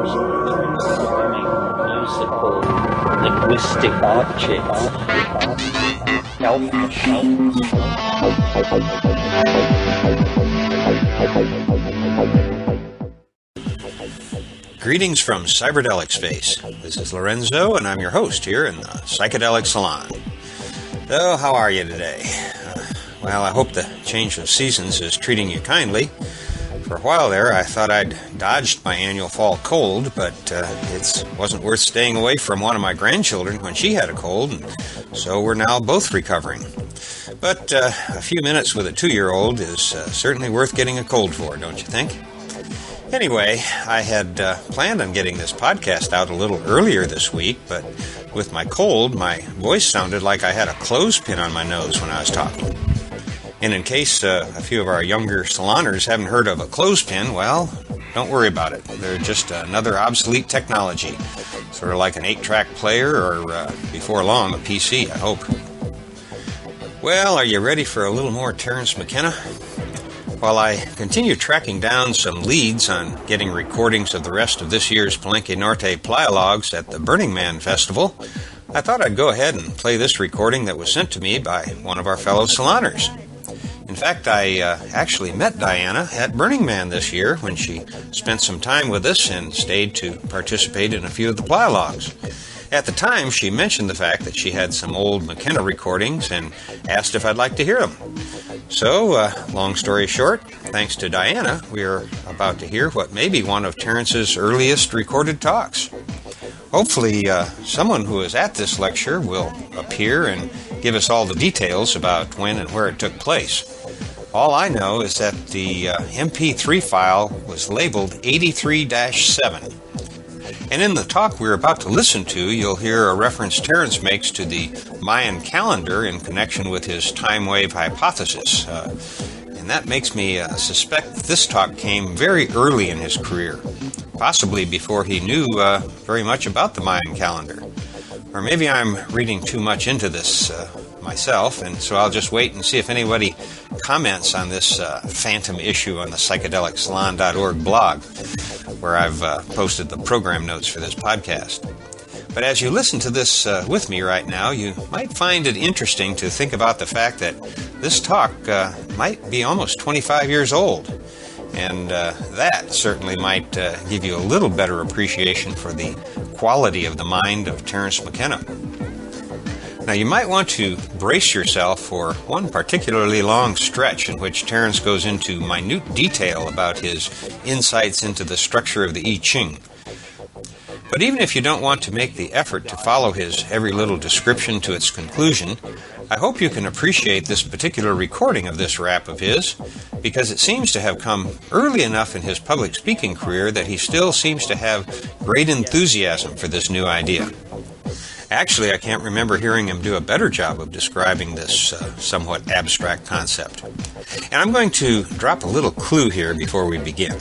transforming musical linguistic objects, elf machines. Greetings from Psychedelic Space. This is Lorenzo, and I'm your host here in the Psychedelic Salon. So, how are you today? Well, I hope the change of seasons is treating you kindly. For a while there, I thought I'd dodged my annual fall cold, but it wasn't worth staying away from one of my grandchildren when she had a cold, and so we're now both recovering. But a few minutes with a 2-year-old is certainly worth getting a cold for, don't you think? Anyway, I had planned on getting this podcast out a little earlier this week, but with my cold, my voice sounded like I had a clothespin on my nose when I was talking. And in case a few of our younger saloners haven't heard of a clothespin, well, don't worry about it. They're just another obsolete technology, sort of like an 8-track player or, before long, a PC, I hope. Well, are you ready for a little more Terence McKenna? While I continue tracking down some leads on getting recordings of the rest of this year's Palenque Norte Playalogs at the Burning Man Festival, I thought I'd go ahead and play this recording that was sent to me by one of our fellow saloners. In fact, I actually met Diana at Burning Man this year when she spent some time with us and stayed to participate in a few of the Playalogs. At the time, she mentioned the fact that she had some old McKenna recordings and asked if I'd like to hear them. So, long story short, thanks to Diana, we are about to hear what may be one of Terence's earliest recorded talks. Hopefully, someone who is at this lecture will appear and give us all the details about when and where it took place. All I know is that the MP3 file was labeled 83-7. And in the talk we're about to listen to, you'll hear a reference Terence makes to the Mayan calendar in connection with his time wave hypothesis. And that makes me suspect this talk came very early in his career, possibly before he knew very much about the Mayan calendar. Or maybe I'm reading too much into this myself, and so I'll just wait and see if anybody comments on this phantom issue on the psychedelicsalon.org blog, where I've posted the program notes for this podcast. But as you listen to this with me right now, you might find it interesting to think about the fact that this talk might be almost 25 years old, and that certainly might give you a little better appreciation for the quality of the mind of Terence McKenna. Now, you might want to brace yourself for one particularly long stretch in which Terence goes into minute detail about his insights into the structure of the I Ching. But even if you don't want to make the effort to follow his every little description to its conclusion, I hope you can appreciate this particular recording of this rap of his, because it seems to have come early enough in his public speaking career that he still seems to have great enthusiasm for this new idea. Actually, I can't remember hearing him do a better job of describing this somewhat abstract concept. And I'm going to drop a little clue here before we begin.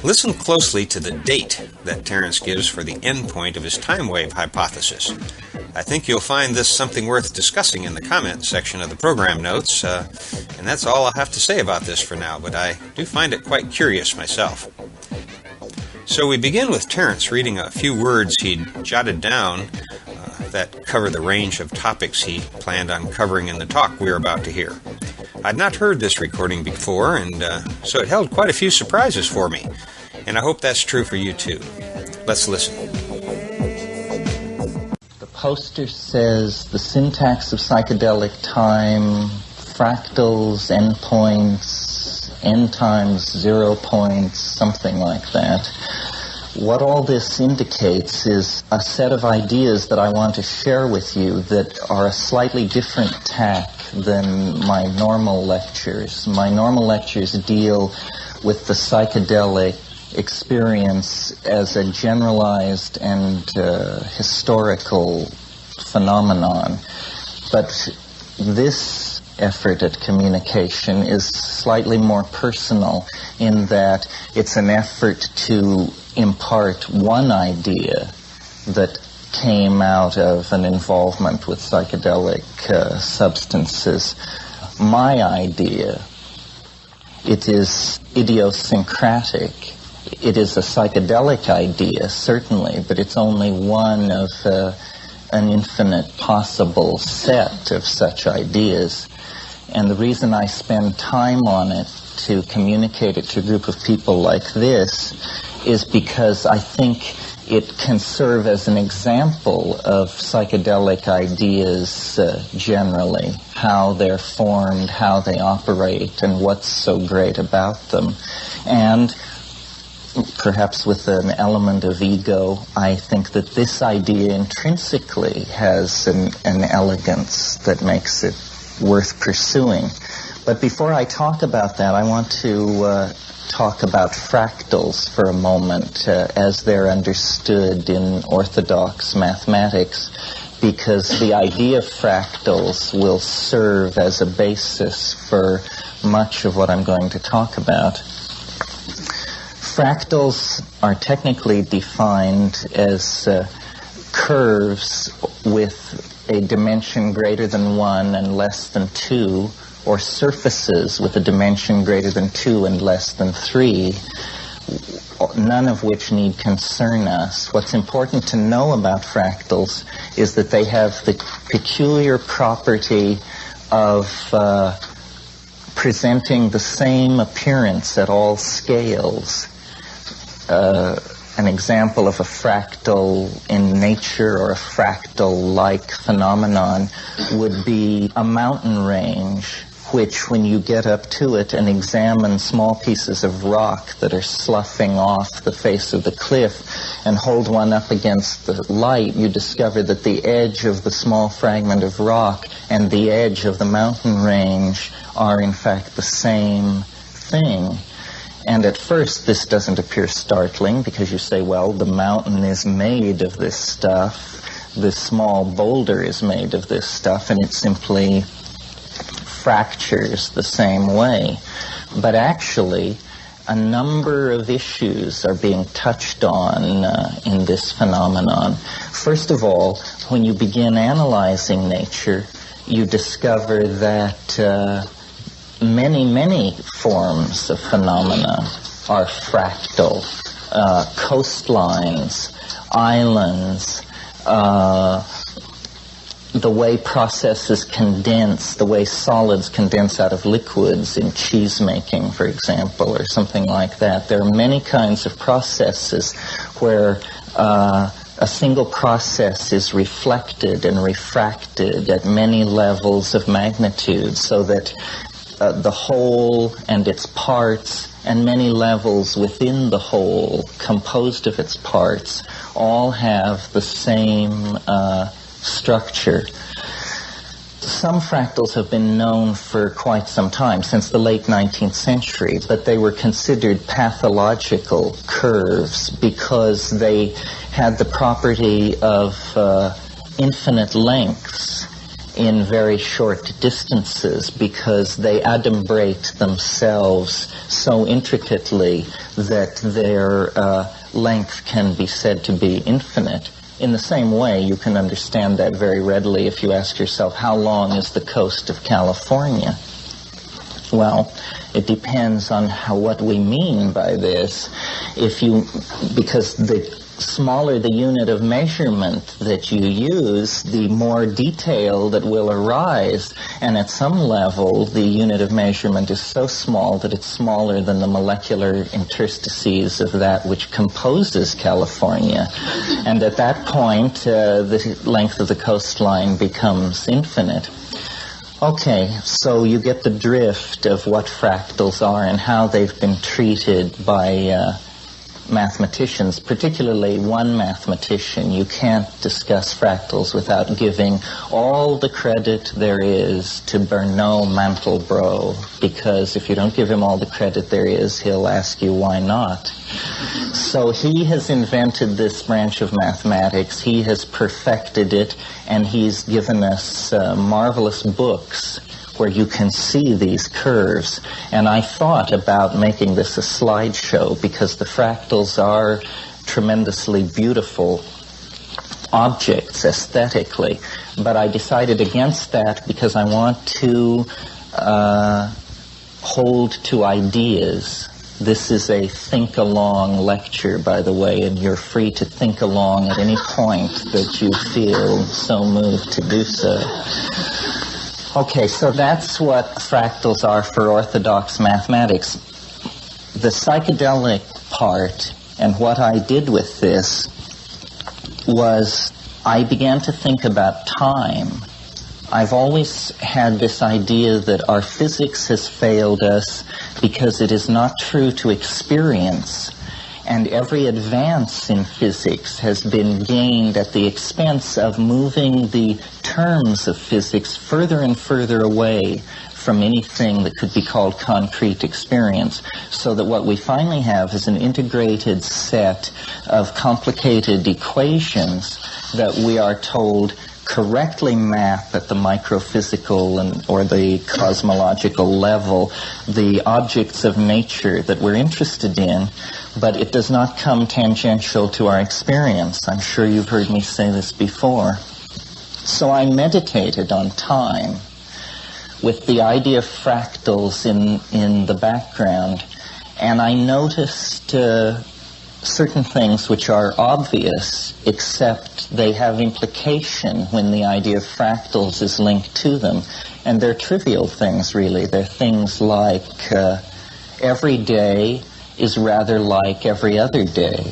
Listen closely to the date that Terence gives for the endpoint of his time wave hypothesis. I think you'll find this something worth discussing in the comment section of the program notes, and that's all I'll have to say about this for now, but I do find it quite curious myself. So we begin with Terence reading a few words he'd jotted down that cover the range of topics he planned on covering in the talk we're about to hear. I'd not heard this recording before, and so it held quite a few surprises for me, and I hope that's true for you too. Let's listen. The poster says the syntax of psychedelic time, fractals, endpoints, end times, 0 points, something like that. What all this indicates is a set of ideas that I want to share with you that are a slightly different tack than my normal lectures. My normal lectures deal with the psychedelic experience as a generalized and historical phenomenon. But this effort at communication is slightly more personal in that it's an effort to impart one idea that came out of an involvement with psychedelic substances. My idea, it is idiosyncratic It is a psychedelic idea, certainly, but it's only one of an infinite possible set of such ideas. And the reason I spend time on it to communicate it to a group of people like this is because I think it can serve as an example of psychedelic ideas generally, how they're formed, how they operate, and what's so great about them. And perhaps with an element of ego, I think that this idea intrinsically has an elegance that makes it worth pursuing. But before I talk about that, I want to talk about fractals for a moment as they're understood in orthodox mathematics, because the idea of fractals will serve as a basis for much of what I'm going to talk about. Fractals are technically defined as curves with a dimension greater than 1 and less than 2, or surfaces with a dimension greater than 2 and less than 3, none of which need concern us. What's important to know about fractals is that they have the peculiar property of presenting the same appearance at all scales. An example of a fractal in nature or a fractal-like phenomenon would be a mountain range, which when you get up to it and examine small pieces of rock that are sloughing off the face of the cliff and hold one up against the light, you discover that the edge of the small fragment of rock and the edge of the mountain range are in fact the same thing. And at first this doesn't appear startling because you say, well, the mountain is made of this stuff, this small boulder is made of this stuff, and it simply fractures the same way. But actually, a number of issues are being touched on in this phenomenon. First of all, when you begin analyzing nature, you discover that many forms of phenomena are fractal. Coastlines, islands, the way processes condense, the way solids condense out of liquids in cheese making, for example, or something like that. There are many kinds of processes where a single process is reflected and refracted at many levels of magnitude, so that the whole and its parts and many levels within the whole composed of its parts all have the same structure. Some fractals have been known for quite some time, since the late 19th century, but they were considered pathological curves because they had the property of infinite lengths in very short distances, because they adumbrate themselves so intricately that their length can be said to be infinite. In the same way, you can understand that very readily if you ask yourself, how long is the coast of California? Well, it depends on what we mean by this. Because the smaller the unit of measurement that you use, the more detail that will arise. And at some level, the unit of measurement is so small that it's smaller than the molecular interstices of that which composes California. And at that point, the length of the coastline becomes infinite. Okay, so you get the drift of what fractals are and how they've been treated by mathematicians, particularly one mathematician. You can't discuss fractals without giving all the credit there is to Bernard Mandelbrot, because if you don't give him all the credit there is, he'll ask you why not. So he has invented this branch of mathematics, he has perfected it, and he's given us marvelous books where you can see these curves. And I thought about making this a slideshow because the fractals are tremendously beautiful objects aesthetically. But I decided against that because I want to hold to ideas This is a think-along lecture, by the way, and you're free to think along at any point that you feel so moved to do so. Okay, so that's what fractals are for orthodox mathematics. The psychedelic part, and what I did with this, was I began to think about time. I've always had this idea that our physics has failed us because it is not true to experience, and every advance in physics has been gained at the expense of moving the terms of physics further and further away from anything that could be called concrete experience, so that what we finally have is an integrated set of complicated equations that we are told correctly map at the microphysical or the cosmological level the objects of nature that we're interested in, but it does not come tangential to our experience. I'm sure you've heard me say this before. So I meditated on time with the idea of fractals in the background, and I noticed certain things which are obvious, except they have implication when the idea of fractals is linked to them. And they're trivial things, really. They're things like every day is rather like every other day,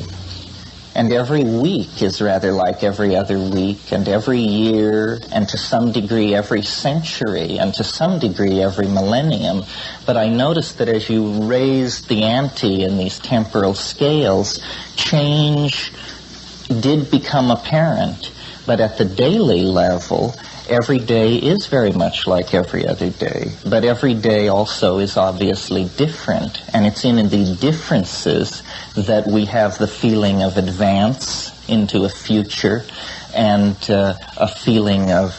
and every week is rather like every other week, and every year, and to some degree every century, and to some degree every millennium. But I noticed that as you raise the ante in these temporal scales, change did become apparent. But at the daily level, every day is very much like every other day. But every day also is obviously different. And it's in the differences that we have the feeling of advance into a future and a feeling of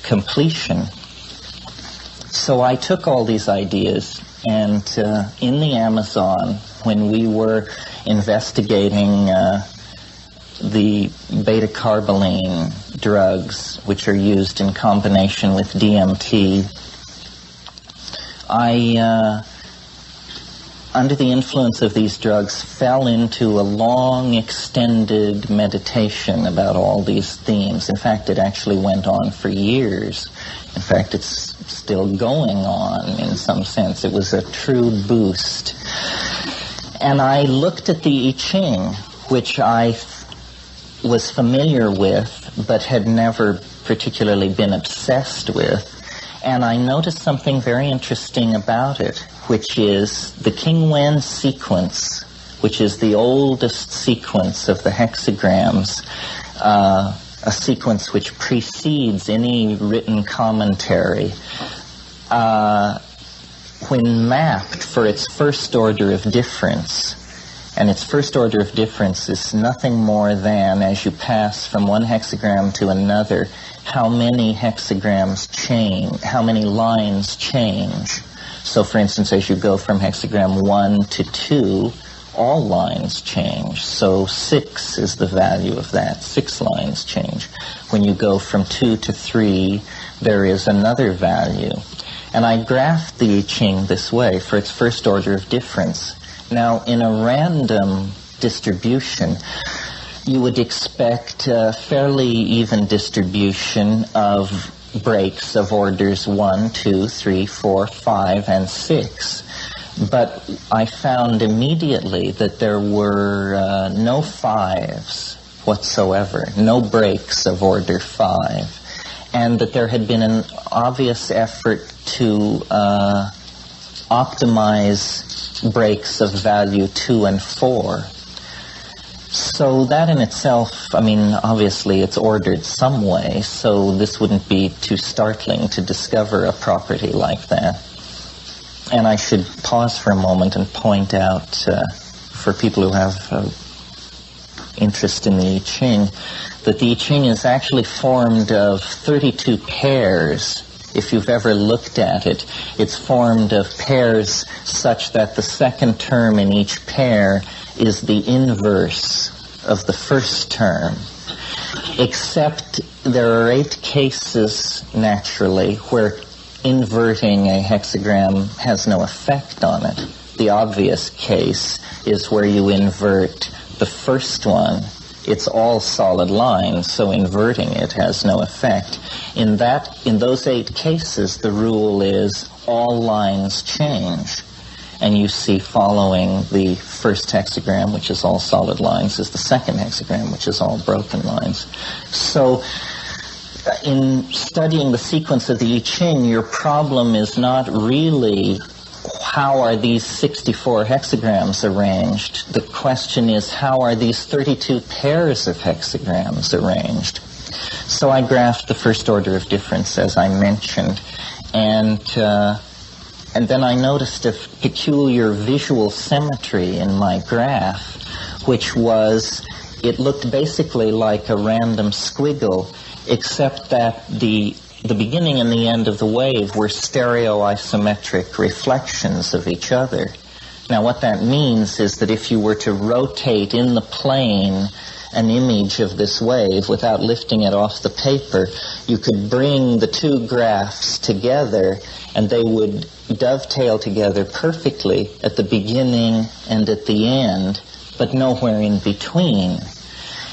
completion. So I took all these ideas, and in the Amazon, when we were investigating the beta-carboline drugs, which are used in combination with DMT, I, under the influence of these drugs, fell into a long, extended meditation about all these themes. In fact, it actually went on for years. In fact, it's still going on in some sense. It was a true boost. And I looked at the I Ching, which I was familiar with, but had never particularly been obsessed with. And I noticed something very interesting about it, which is the King Wen sequence, which is the oldest sequence of the hexagrams, a sequence which precedes any written commentary. When mapped for its first order of difference, and its first order of difference is nothing more than, as you pass from one hexagram to another, how many hexagrams change, how many lines change. So, for instance, as you go from hexagram 1 to 2, all lines change. So 6 is the value of that. 6 lines change. When you go from 2 to 3, there is another value. And I graphed the I Ching this way for its first order of difference. Now, in a random distribution, you would expect a fairly even distribution of breaks of orders 1, 2, 3, 4, 5, and 6. But I found immediately that there were no 5s whatsoever, no breaks of order 5, and that there had been an obvious effort to optimize breaks of value 2 and 4. So that in itself, I mean, obviously it's ordered some way, so this wouldn't be too startling to discover a property like that. And I should pause for a moment and point out, for people who have interest in the I Ching, that the I Ching is actually formed of 32 pairs. If you've ever looked at it, it's formed of pairs such that the second term in each pair is the inverse of the first term. Except there are 8 cases, naturally, where inverting a hexagram has no effect on it. the obvious case is where you invert the first one. It's all solid lines, so inverting it has no effect. In those 8 cases, the rule is all lines change. And you see following the first hexagram, which is all solid lines, is the second hexagram, which is all broken lines. So in studying the sequence of the I Ching, your problem is not really how are these 64 hexagrams arranged. The question is, how are these 32 pairs of hexagrams arranged? So I graphed the first order of difference, as I mentioned, and then I noticed a peculiar visual symmetry in my graph, which was, it looked basically like a random squiggle, except that the beginning and the end of the wave were stereoisometric reflections of each other. Now what that means is that if you were to rotate in the plane an image of this wave without lifting it off the paper, you could bring the 2 graphs together and they would dovetail together perfectly at the beginning and at the end, but nowhere in between.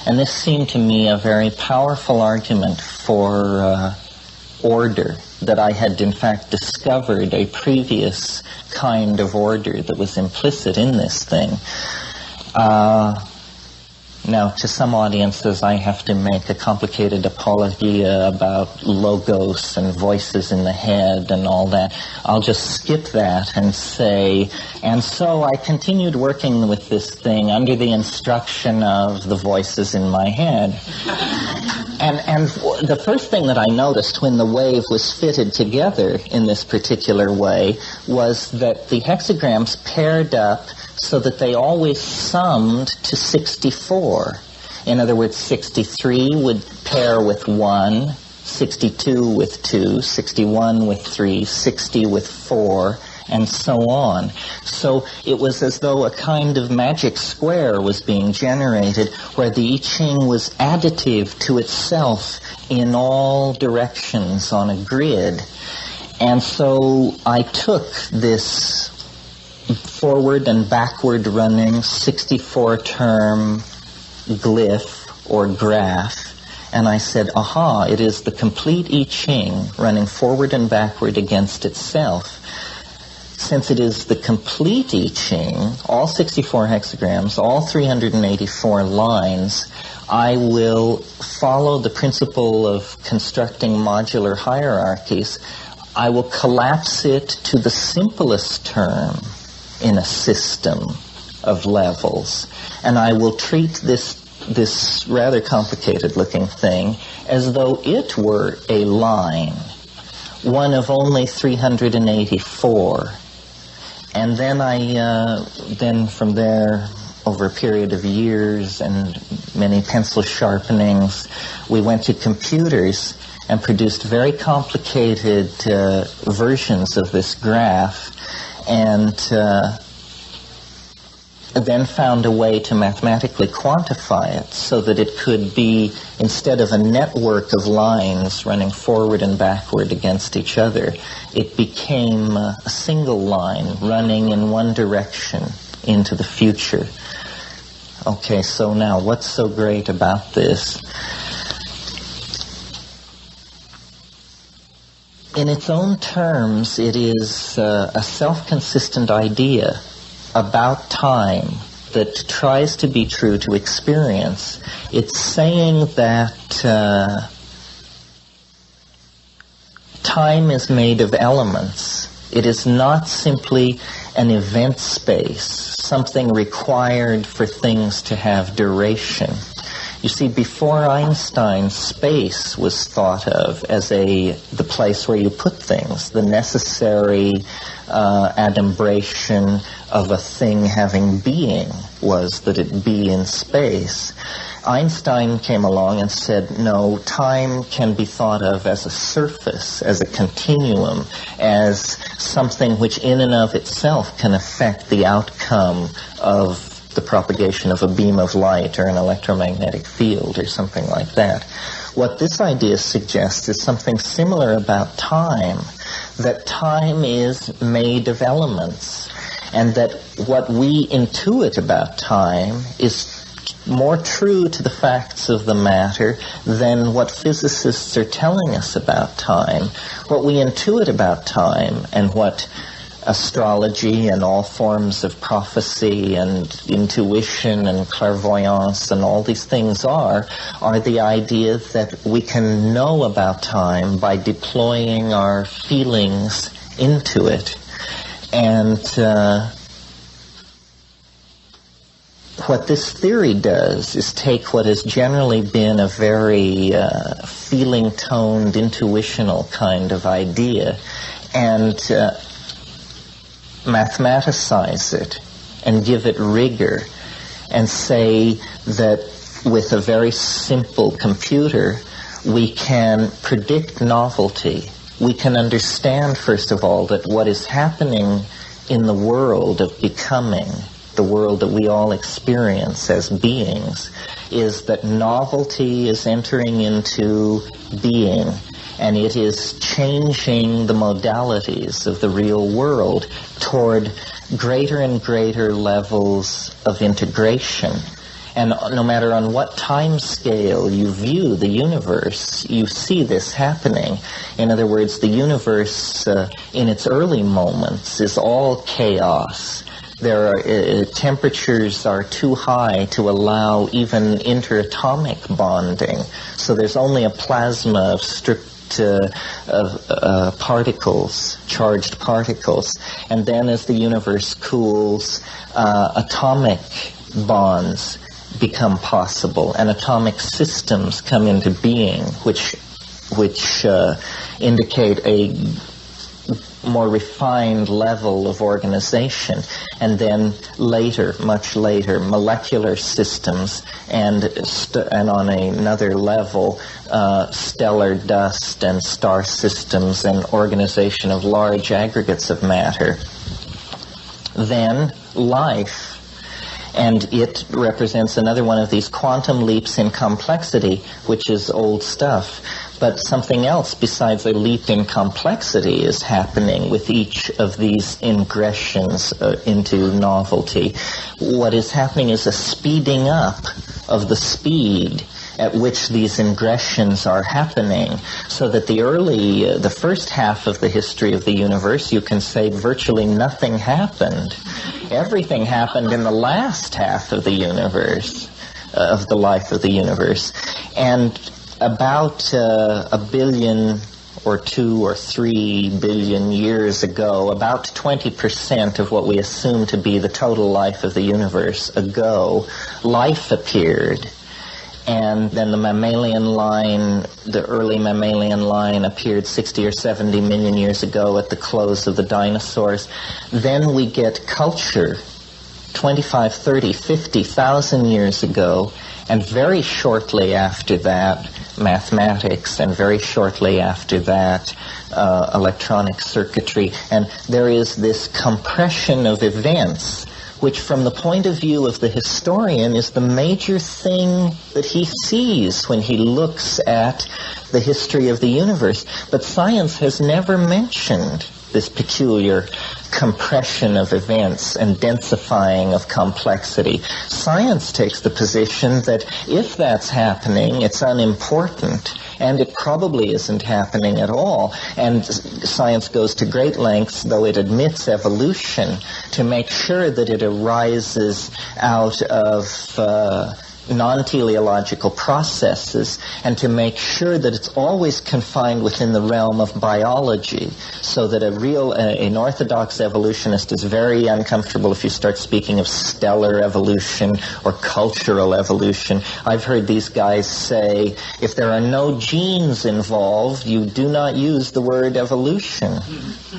And this seemed to me a very powerful argument for order, that I had in fact discovered a previous kind of order that was implicit in this thing. Now, to some audiences, I have to make a complicated apologia about logos and voices in the head and all that. I'll just skip that and say, and so I continued working with this thing under the instruction of the voices in my head. And the first thing that I noticed when the wave was fitted together in this particular way was that the hexagrams paired up so that they always summed to 64. In other words, 63 would pair with 1, 62 with 2, 61 with 3, 60 with 4, and so on. So it was as though a kind of magic square was being generated where the I Ching was additive to itself in all directions on a grid. And so I took this forward and backward running 64-term glyph or graph, and I said, aha, it is the complete I Ching running forward and backward against itself. Since it is the complete I Ching, all 64 hexagrams, all 384 lines, I will follow the principle of constructing modular hierarchies. I will collapse it to the simplest term in a system of levels, and I will treat this rather complicated looking thing as though it were a line, one of only 384. And then from there, over a period of years and many pencil sharpenings, we went to computers and produced very complicated versions of this graph, and then found a way to mathematically quantify it so that it could be, instead of a network of lines running forward and backward against each other, it became a single line running in one direction into the future. Okay, so now what's so great about this? In its own terms, it is a self-consistent idea about time that tries to be true to experience. It's saying that time is made of elements. It is not simply an event space, something required for things to have duration. You see, before Einstein, space was thought of as the place where you put things, the necessary adumbration of a thing having being was that it be in space. Einstein came along and said, no, time can be thought of as a surface, as a continuum, as something which in and of itself can affect the outcome of the propagation of a beam of light or an electromagnetic field or something like that. What this idea suggests is something similar about time, that time is made of elements. and that what we intuit about time is more true to the facts of the matter than what physicists are telling us about time. What we intuit about time and what astrology and all forms of prophecy and intuition and clairvoyance and all these things are the idea that we can know about time by deploying our feelings into it. And what this theory does is take what has generally been a very feeling-toned, intuitional kind of idea and mathematicize it and give it rigor and say that with a very simple computer we can predict novelty. We can understand, first of all, that what is happening in the world of becoming, the world that we all experience as beings, is that novelty is entering into being, and it is changing the modalities of the real world toward greater and greater levels of integration. And no matter on what time scale you view the universe, you see this happening. In other words, the universe in its early moments is all chaos. There are temperatures are too high to allow even interatomic bonding. So there's only a plasma of strict particles, charged particles. And then as the universe cools, atomic bonds become possible, and atomic systems come into being, which indicate a more refined level of organization. And then later, much later, molecular systems, and on another level, stellar dust and star systems and organization of large aggregates of matter. Then life. And it represents another one of these quantum leaps in complexity, which is old stuff. But something else besides a leap in complexity is happening with each of these ingressions into novelty. What is happening is a speeding up of the speed at which these ingressions are happening, so that the first half of the history of the universe, you can say virtually nothing happened. Everything happened in the last half of the universe, of the life of the universe. And about a billion or 2 or 3 billion years ago, about 20% of what we assume to be the total life of the universe ago, life appeared. And then the mammalian line, the early mammalian line appeared 60 or 70 million years ago at the close of the dinosaurs. Then we get culture 25, 30, 50,000 years ago, and very shortly after that, mathematics, and very shortly after that, electronic circuitry. And there is this compression of events, which from the point of view of the historian is the major thing that he sees when he looks at the history of the universe. But science has never mentioned this peculiar compression of events and densifying of complexity. Science takes the position that if that's happening, it's unimportant, and it probably isn't happening at all. And science goes to great lengths, though it admits evolution, to make sure that it arises out of non-teleological processes, and to make sure that it's always confined within the realm of biology, so that an orthodox evolutionist is very uncomfortable if you start speaking of stellar evolution or cultural evolution. I've heard these guys say, if there are no genes involved, you do not use the word evolution.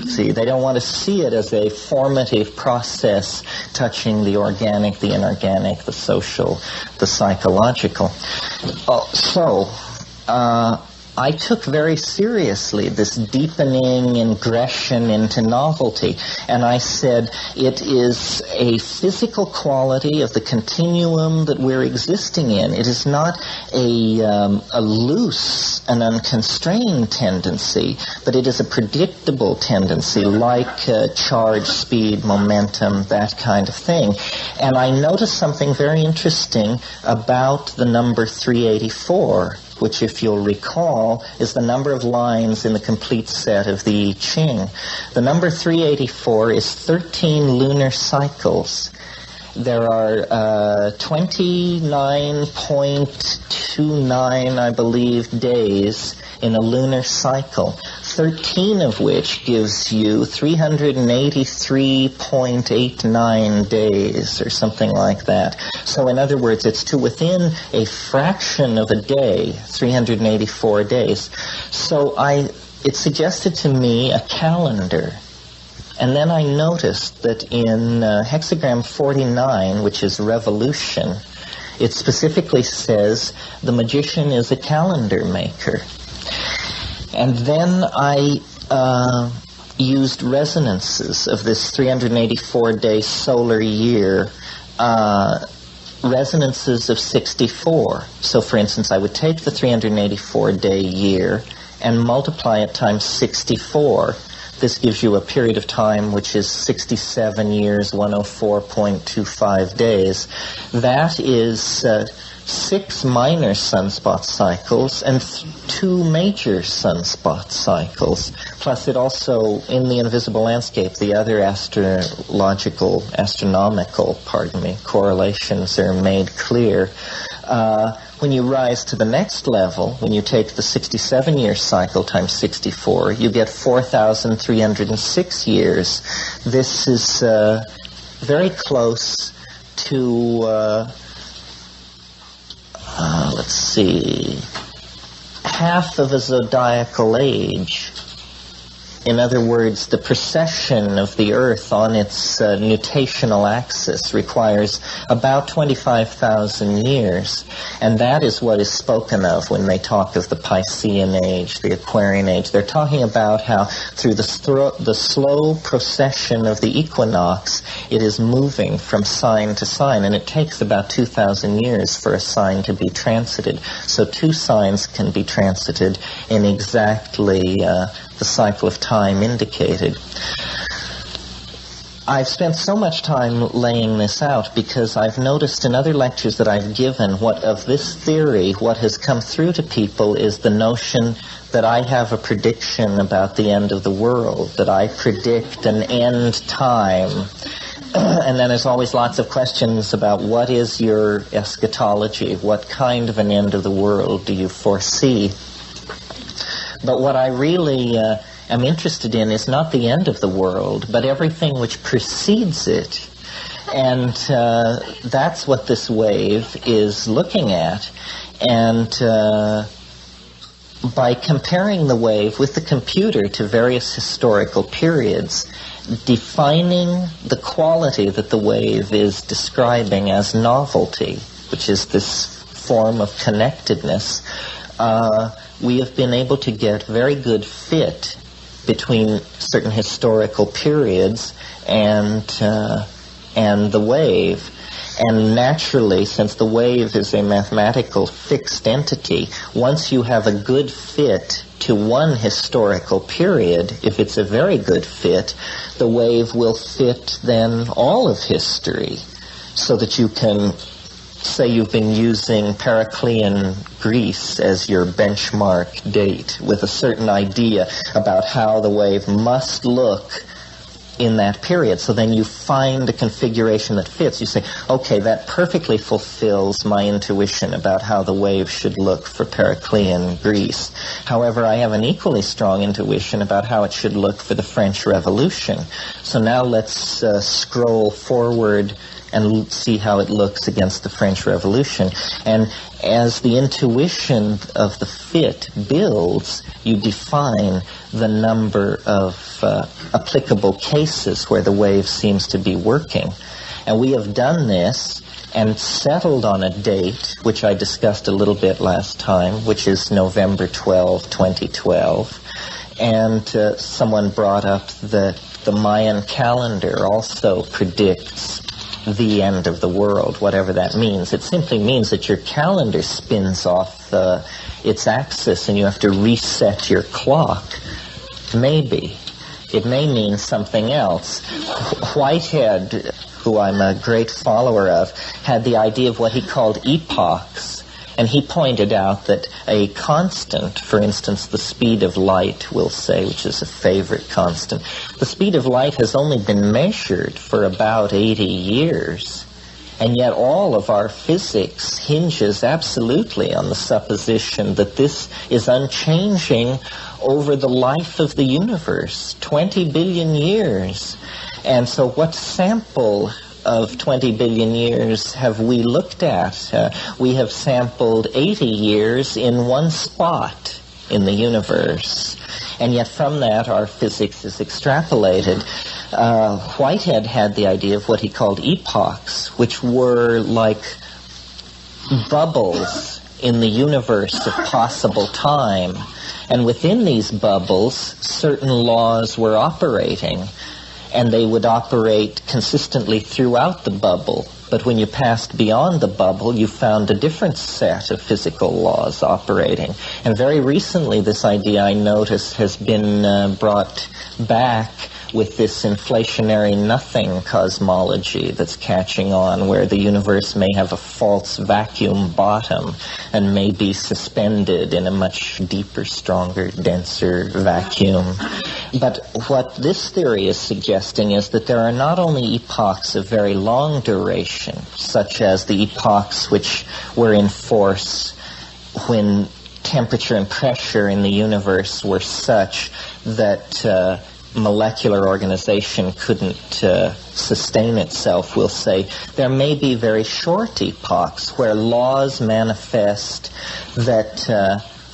See, they don't want to see it as a formative process touching the organic, the inorganic, the social, the psychological. I took very seriously this deepening ingression into novelty, and I said it is a physical quality of the continuum that we're existing in. It is not a loose and unconstrained tendency, but it is a predictable tendency, like charge, speed, momentum, that kind of thing. And I noticed something very interesting about the number 384, which, if you'll recall, is the number of lines in the complete set of the I Ching. The number 384 is 13 lunar cycles. There are 29.29, I believe, days in a lunar cycle, 13 of which gives you 383.89 days or something like that. So in other words, it's to within a fraction of a day, 384 days. So it suggested to me a calendar. And then I noticed that in hexagram 49, which is revolution, it specifically says the magician is a calendar maker. And then I used resonances of this 384-day solar year, resonances of 64. So, for instance, I would take the 384-day year and multiply it times 64. This gives you a period of time which is 67 years, 104.25 days. That is 6 minor sunspot cycles and 2 major sunspot cycles. Plus it also, in the invisible landscape, the other astronomical correlations are made clear. When you rise to the next level, when you take the 67-year cycle times 64, you get 4,306 years. This is very close to, let's see, half of a zodiacal age. In other words, the precession of the Earth on its nutational axis requires about 25,000 years. And that is what is spoken of when they talk of the Piscean age, the Aquarian age. They're talking about how through the slow procession of the equinox, it is moving from sign to sign. And it takes about 2,000 years for a sign to be transited. So 2 signs can be transited in exactly the cycle of time indicated. I've spent so much time laying this out because I've noticed in other lectures that I've given what of this theory, what has come through to people is the notion that I have a prediction about the end of the world, that I predict an end time. And then there's always lots of questions about what is your eschatology, what kind of an end of the world do you foresee? But what I really am interested in is not the end of the world, but everything which precedes it. And that's what this wave is looking at. And by comparing the wave with the computer to various historical periods, defining the quality that the wave is describing as novelty, which is this form of connectedness, we have been able to get very good fit between certain historical periods and the wave. And naturally, since the wave is a mathematical fixed entity, once you have a good fit to one historical period, if it's a very good fit, the wave will fit then all of history, so that you can say you've been using Periclean Greece as your benchmark date with a certain idea about how the wave must look in that period. So then you find a configuration that fits. You say, okay, that perfectly fulfills my intuition about how the wave should look for Periclean Greece. However, I have an equally strong intuition about how it should look for the French Revolution. So now let's scroll forward and see how it looks against the French Revolution. And as the intuition of the fit builds, you define the number of applicable cases where the wave seems to be working. And we have done this and settled on a date, which I discussed a little bit last time, which is November 12, 2012. And someone brought up that the Mayan calendar also predicts the end of the world, whatever that means. It simply means that your calendar spins off its axis and you have to reset your clock. Maybe. It may mean something else. Whitehead, who I'm a great follower of, had the idea of what he called epochs. And he pointed out that a constant, for instance, the speed of light, we'll say, which is a favorite constant, the speed of light has only been measured for about 80 years. And yet all of our physics hinges absolutely on the supposition that this is unchanging over the life of the universe, 20 billion years. And so what sample of 20 billion years have we looked at? We have sampled 80 years in one spot in the universe. And yet from that, our physics is extrapolated. Whitehead had the idea of what he called epochs, which were like bubbles in the universe of possible time. And within these bubbles, certain laws were operating. And they would operate consistently throughout the bubble. But when you passed beyond the bubble, you found a different set of physical laws operating. And very recently, this idea, I notice, has been brought back with this inflationary nothing cosmology that's catching on, where the universe may have a false vacuum bottom and may be suspended in a much deeper, stronger, denser vacuum. But what this theory is suggesting is that there are not only epochs of very long duration, such as the epochs which were in force when temperature and pressure in the universe were such that molecular organization couldn't sustain itself, we'll say. There may be very short epochs where laws manifest that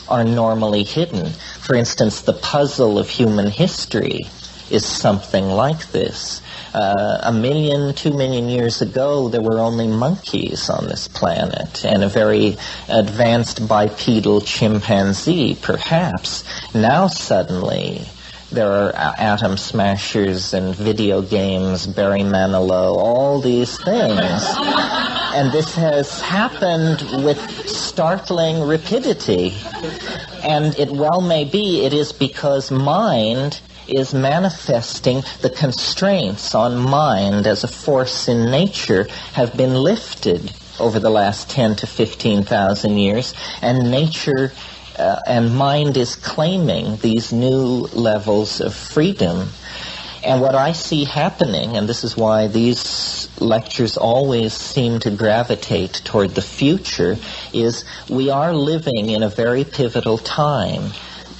are normally hidden. For instance, the puzzle of human history is something like this. 1 million, 2 million years ago, there were only monkeys on this planet, and a very advanced bipedal chimpanzee, perhaps. Now suddenly, there are atom smashers and video games, Barry Manilow, all these things. And this has happened with startling rapidity. And it well may be it is because mind is manifesting, the constraints on mind as a force in nature have been lifted over the last 10 to 15,000 years, and nature and mind is claiming these new levels of freedom. And what I see happening, and this is why these lectures always seem to gravitate toward the future, is we are living in a very pivotal time.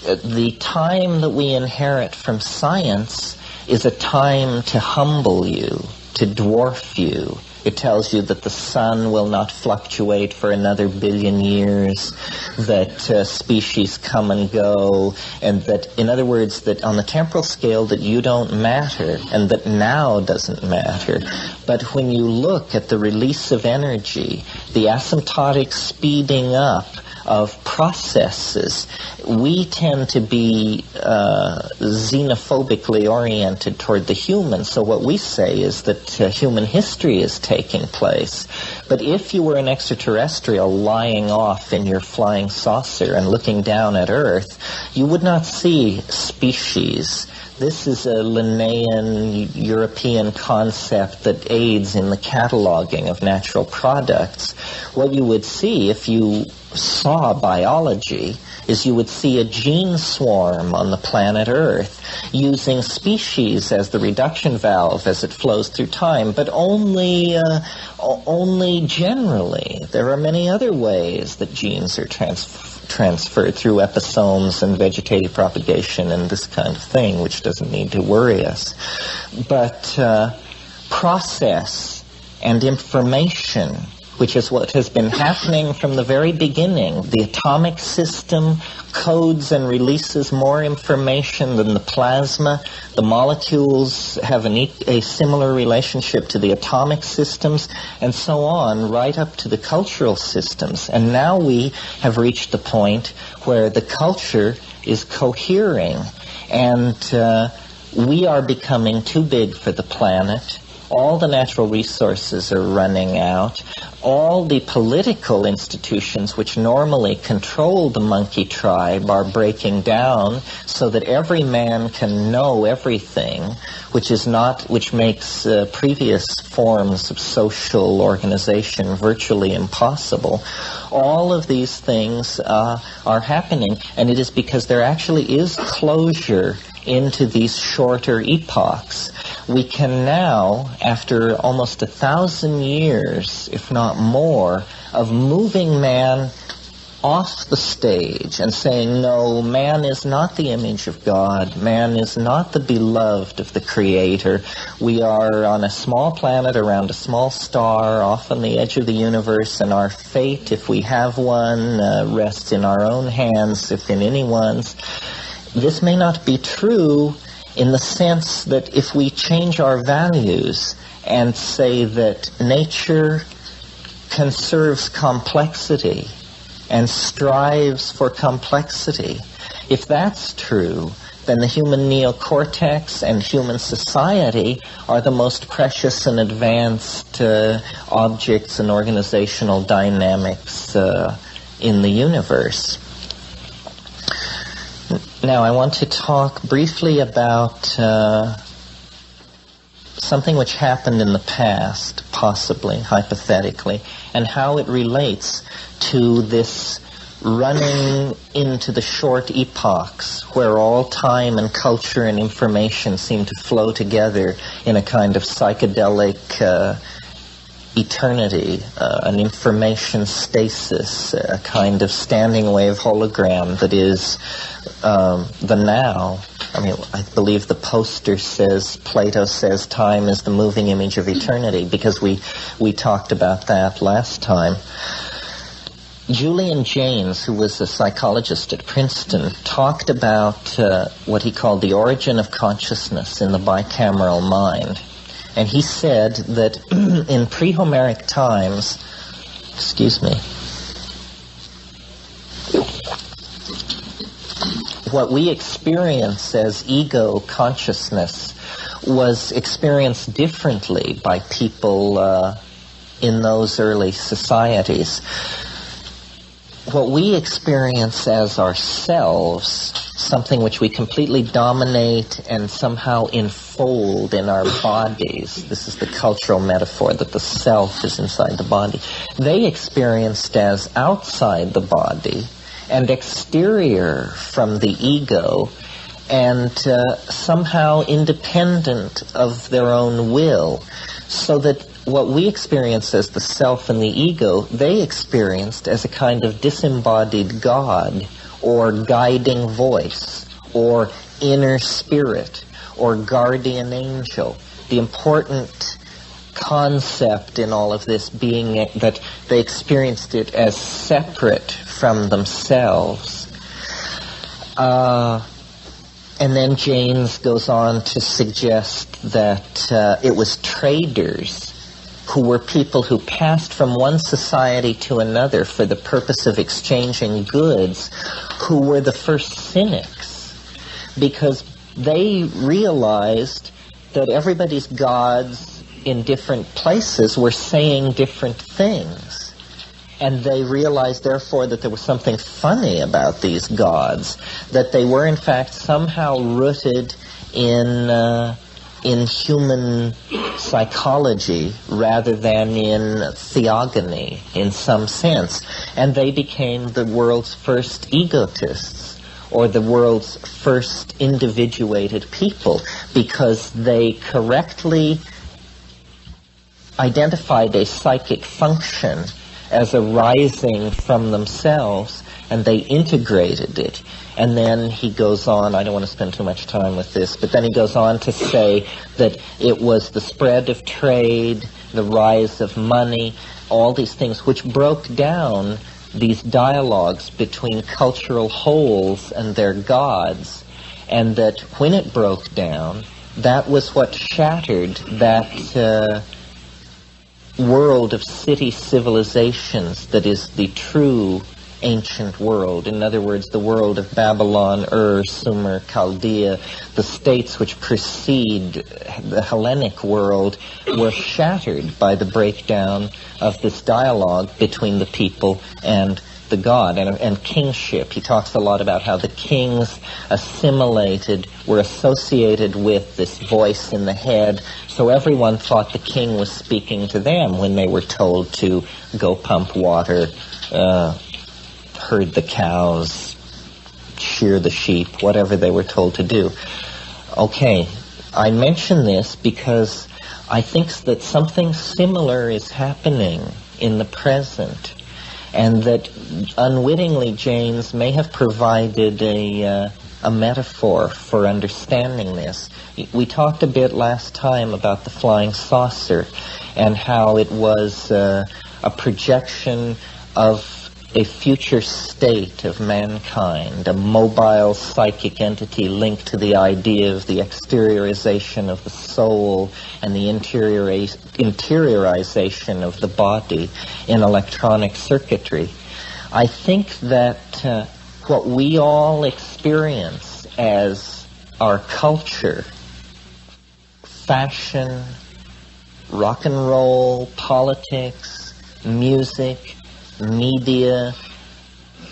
The time that we inherit from science is a time to humble you, to dwarf you. It tells you that the sun will not fluctuate for another billion years, that species come and go, and that, in other words, that on the temporal scale that you don't matter, and that now doesn't matter. But when you look at the release of energy, the asymptotic speeding up of processes, we tend to be xenophobically oriented toward the human. So what we say is that human history is taking place. But if you were an extraterrestrial lying off in your flying saucer and looking down at Earth, you would not see species. This is a Linnaean European concept that aids in the cataloging of natural products. What you would see if you saw biology is you would see a gene swarm on the planet Earth using species as the reduction valve as it flows through time, but only generally. There are many other ways that genes are transferred through episomes and vegetative propagation and this kind of thing, which doesn't need to worry us. But process and information which is what has been happening from the very beginning. The atomic system codes and releases more information than the plasma. The molecules have a similar relationship to the atomic systems, and so on, right up to the cultural systems. And now we have reached the point where the culture is cohering, and we are becoming too big for the planet. All the natural resources are running out. All the political institutions which normally control the monkey tribe are breaking down so that every man can know everything, which makes previous forms of social organization virtually impossible. All of these things are happening, and it is because there actually is closure into these shorter epochs. We can now, after almost 1,000 years, if not more, of moving man off the stage and saying, no, man is not the image of God, man is not the beloved of the Creator. We are on a small planet around a small star off on the edge of the universe, and our fate, if we have one, rests in our own hands, if in anyone's. This may not be true in the sense that if we change our values and say that nature conserves complexity and strives for complexity, if that's true, then the human neocortex and human society are the most precious and advanced objects and organizational dynamics in the universe. Now, I want to talk briefly about something which happened in the past, possibly, hypothetically, and how it relates to this running into the short epochs where all time and culture and information seem to flow together in a kind of psychedelic eternity, an information stasis, a kind of standing wave hologram that is the now. I mean, I believe the poster says, Plato says, time is the moving image of eternity, because we talked about that last time. Julian Jaynes, who was a psychologist at Princeton, talked about what he called the origin of consciousness in the bicameral mind. And he said that in pre-Homeric times, what we experience as ego consciousness was experienced differently by people in those early societies. What we experience as ourselves, something which we completely dominate and somehow enfold in our bodies, this is the cultural metaphor that the self is inside the body, they experienced as outside the body and exterior from the ego, and somehow independent of their own will, so that what we experience as the self and the ego, they experienced as a kind of disembodied God, or guiding voice, or inner spirit, or guardian angel. The important concept in all of this being that they experienced it as separate from themselves. And then Jaynes goes on to suggest that it was traders who were people who passed from one society to another for the purpose of exchanging goods, who were the first cynics, because they realized that everybody's gods in different places were saying different things. And they realized, therefore, that there was something funny about these gods, that they were, in fact, somehow rooted in human psychology rather than in theogony, in some sense. And they became the world's first egotists, or the world's first individuated people, because they correctly identified a psychic function as arising from themselves, and they integrated it. And then he goes on, I don't want to spend too much time with this, but then he goes on to say that it was the spread of trade, the rise of money, all these things which broke down these dialogues between cultural wholes and their gods, and that when it broke down, that was what shattered that world of city civilizations that is the true ancient world. In other words, the world of Babylon, Sumer, Chaldea, the states which precede the Hellenic world, were shattered by the breakdown of this dialogue between the people and the god and kingship. He talks a lot about how the kings were associated with this voice in the head, so everyone thought the king was speaking to them when they were told to go pump water, herd the cows, shear the sheep, whatever they were told to do. Okay, I mention this because I think that something similar is happening in the present, and that unwittingly James may have provided a metaphor for understanding this. We talked a bit last time about the flying saucer and how it was a projection of a future state of mankind, a mobile psychic entity linked to the idea of the exteriorization of the soul and the interiorization of the body in electronic circuitry. I think that what we all experience as our culture, fashion, rock and roll, politics, music, media,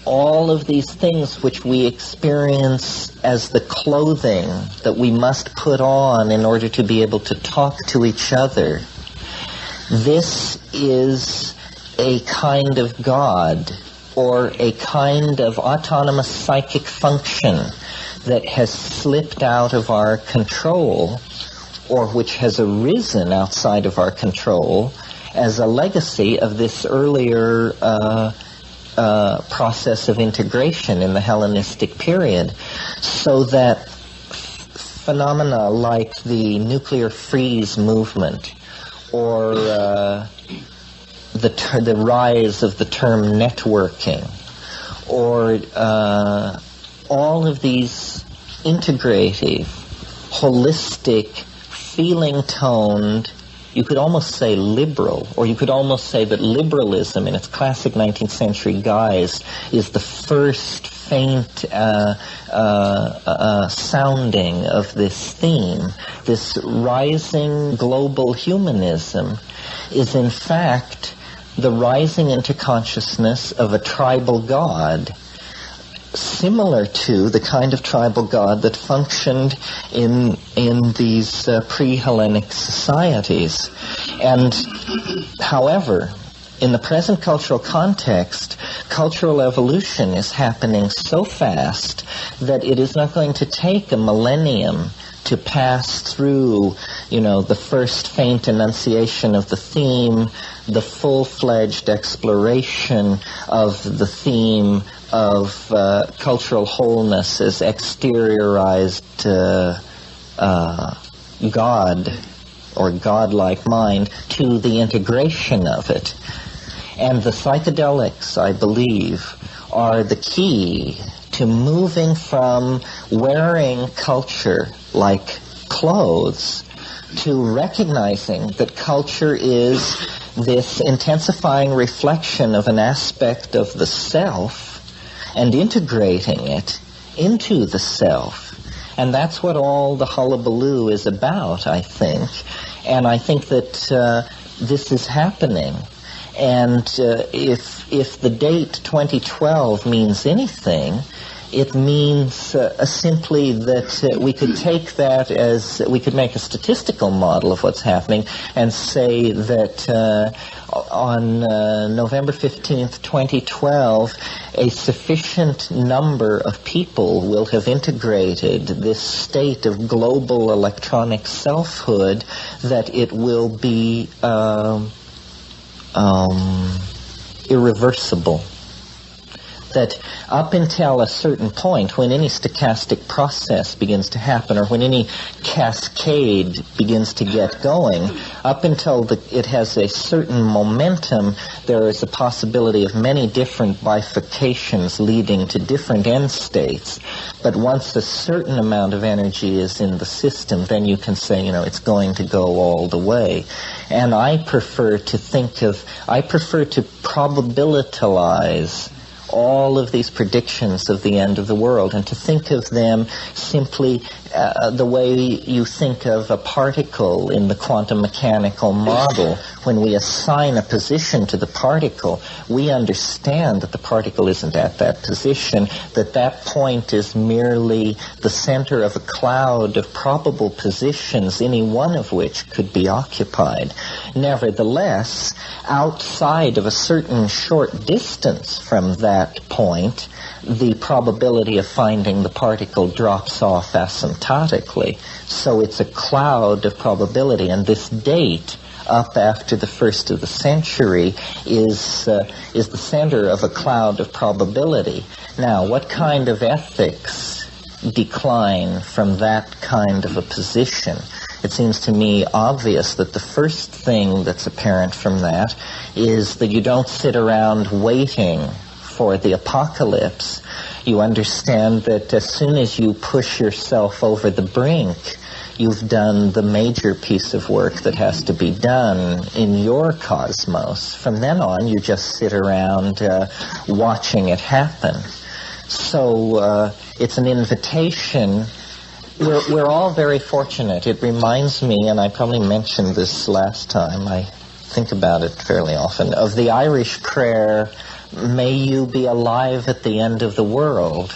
all of these things which we experience as the clothing that we must put on in order to be able to talk to each other. This is a kind of God or a kind of autonomous psychic function that has slipped out of our control, or which has arisen outside of our control as a legacy of this earlier process of integration in the Hellenistic period, so that phenomena like the nuclear freeze movement or the rise of the term networking, or all of these integrative, holistic, feeling-toned, you could almost say liberal, or you could almost say that liberalism in its classic 19th century guise is the first faint sounding of this theme. This rising global humanism is in fact the rising into consciousness of a tribal god, similar to the kind of tribal god that functioned in these pre-Hellenic societies. And however, in the present cultural context, cultural evolution is happening so fast that it is not going to take a millennium to pass through, the first faint enunciation of the theme, the full-fledged exploration of the theme of cultural wholeness as exteriorized God or godlike mind, to the integration of it. And the psychedelics, I believe, are the key to moving from wearing culture like clothes to recognizing that culture is this intensifying reflection of an aspect of the self and integrating it into the self. And that's what all the hullabaloo is about, I think. And I think that this is happening. And if the date 2012 means anything, it means simply that we could take that as, we could make a statistical model of what's happening and say that on November 15th, 2012, a sufficient number of people will have integrated this state of global electronic selfhood that it will be irreversible. that up until a certain point, when any stochastic process begins to happen, or when any cascade begins to get going, up until it has a certain momentum, there is a possibility of many different bifurcations leading to different end states. But once a certain amount of energy is in the system, then you can say, it's going to go all the way. And I prefer to probabilitalize all of these predictions of the end of the world, and to think of them simply the way you think of a particle in the quantum mechanical model. When we assign a position to the particle, we understand that the particle isn't at that position, that point is merely the center of a cloud of probable positions, any one of which could be occupied. Nevertheless, outside of a certain short distance from that point, the probability of finding the particle drops off asymptotically. So it's a cloud of probability, and this date up after the first of the century is the center of a cloud of probability. Now, what kind of ethics decline from that kind of a position? It seems to me obvious that the first thing that's apparent from that is that you don't sit around waiting for the apocalypse. You understand that as soon as you push yourself over the brink, you've done the major piece of work that has to be done in your cosmos. From then on, you just sit around watching it happen. So it's an invitation. We're all very fortunate. It reminds me, and I probably mentioned this last time, I think about it fairly often, of the Irish prayer, "May you be alive at the end of the world."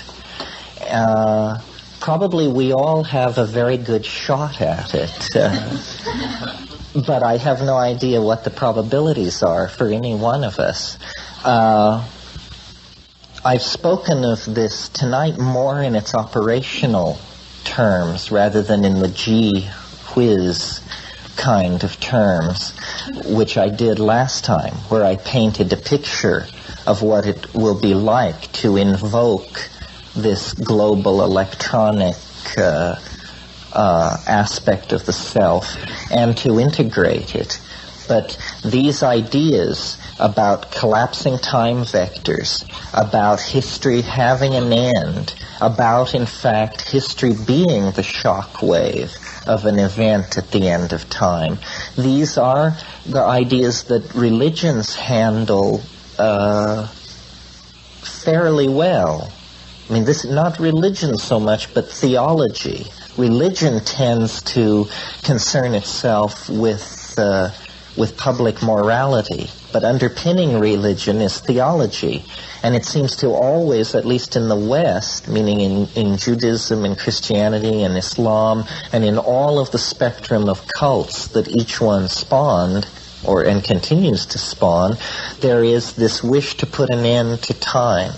Probably we all have a very good shot at it, but I have no idea what the probabilities are for any one of us. I've spoken of this tonight more in its operational terms rather than in the gee whiz kind of terms, which I did last time, where I painted a picture of what it will be like to invoke this global electronic aspect of the self and to integrate it. But these ideas about collapsing time vectors, about history having an end, about, in fact, history being the shock wave of an event at the end of time, these are the ideas that religions handle fairly well. I mean, this is not religion so much, but theology. Religion tends to concern itself with public morality, but underpinning religion is theology. And it seems to always, at least in the West, meaning in Judaism and Christianity and Islam, and in all of the spectrum of cults that each one spawned, and continues to spawn, there is this wish to put an end to time,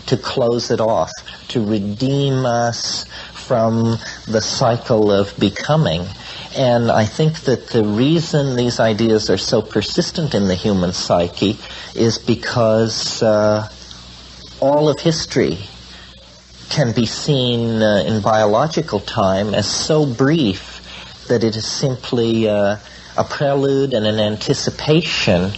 to close it off, to redeem us from the cycle of becoming. And I think that the reason these ideas are so persistent in the human psyche is because all of history can be seen in biological time as so brief that it is simply a prelude and an anticipation.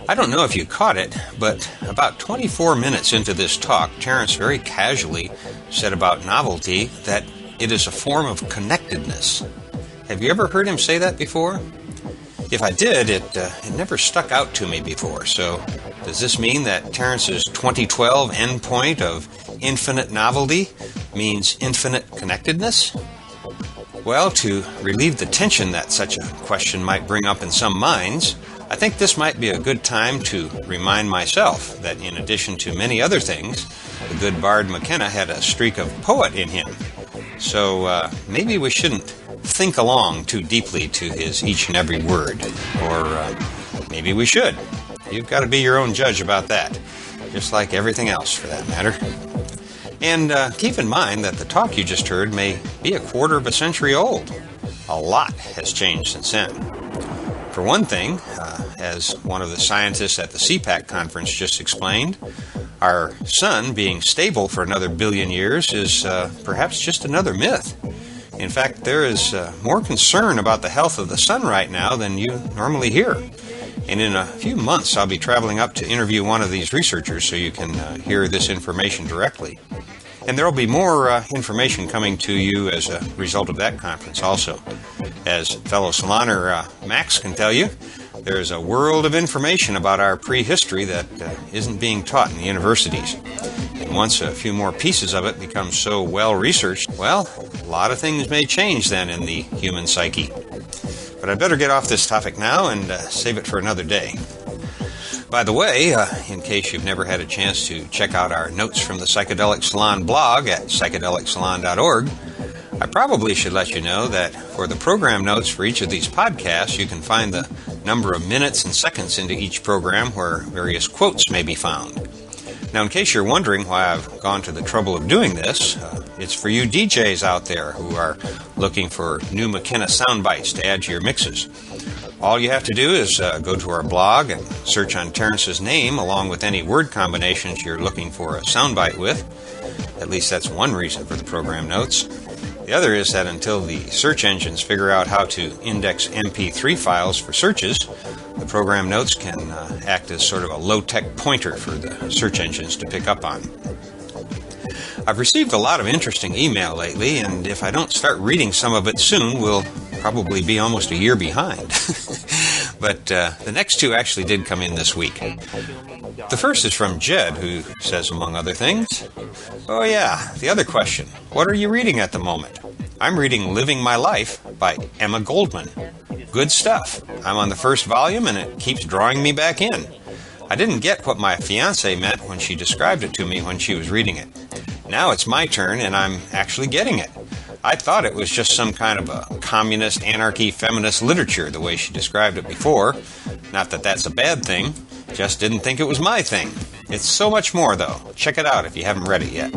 I don't know if you caught it, but about 24 minutes into this talk, Terence very casually said about novelty that it is a form of connectedness. Have you ever heard him say that before? If I did, it never stuck out to me before. So does this mean that Terence's 2012 endpoint of infinite novelty means infinite connectedness? Well, to relieve the tension that such a question might bring up in some minds, I think this might be a good time to remind myself that in addition to many other things, the good bard McKenna had a streak of poet in him. So maybe we shouldn't think along too deeply to his each and every word. Or maybe we should. You've got to be your own judge about that, just like everything else for that matter. And keep in mind that the talk you just heard may be a quarter of a century old. A lot has changed since then. For one thing, as one of the scientists at the CPAC conference just explained, our sun being stable for another billion years is perhaps just another myth. In fact, there is more concern about the health of the sun right now than you normally hear. And in a few months, I'll be traveling up to interview one of these researchers so you can hear this information directly. And there will be more information coming to you as a result of that conference also. As fellow Saloner Max can tell you, there is a world of information about our prehistory that isn't being taught in the universities. And once a few more pieces of it become so well researched, well, a lot of things may change then in the human psyche. But I'd better get off this topic now and save it for another day. By the way, in case you've never had a chance to check out our notes from the Psychedelic Salon blog at psychedelicsalon.org, I probably should let you know that for the program notes for each of these podcasts, you can find the number of minutes and seconds into each program where various quotes may be found. Now, in case you're wondering why I've gone to the trouble of doing this, it's for you DJs out there who are looking for new McKenna sound bites to add to your mixes. All you have to do is go to our blog and search on Terrence's name along with any word combinations you're looking for a soundbite with. At least that's one reason for the program notes. The other is that until the search engines figure out how to index MP3 files for searches, the program notes can act as sort of a low-tech pointer for the search engines to pick up on. I've received a lot of interesting email lately, and if I don't start reading some of it soon, we'll probably be almost a year behind. But the next two actually did come in this week. The first is from Jed, who says, among other things, "Oh yeah, the other question. What are you reading at the moment? I'm reading Living My Life by Emma Goldman. Good stuff. I'm on the first volume and it keeps drawing me back in. I didn't get what my fiancée meant when she described it to me when she was reading it. Now it's my turn and I'm actually getting it. I thought it was just some kind of a communist, anarchy, feminist literature, the way she described it before. Not that that's a bad thing, just didn't think it was my thing. It's so much more, though. Check it out if you haven't read it yet."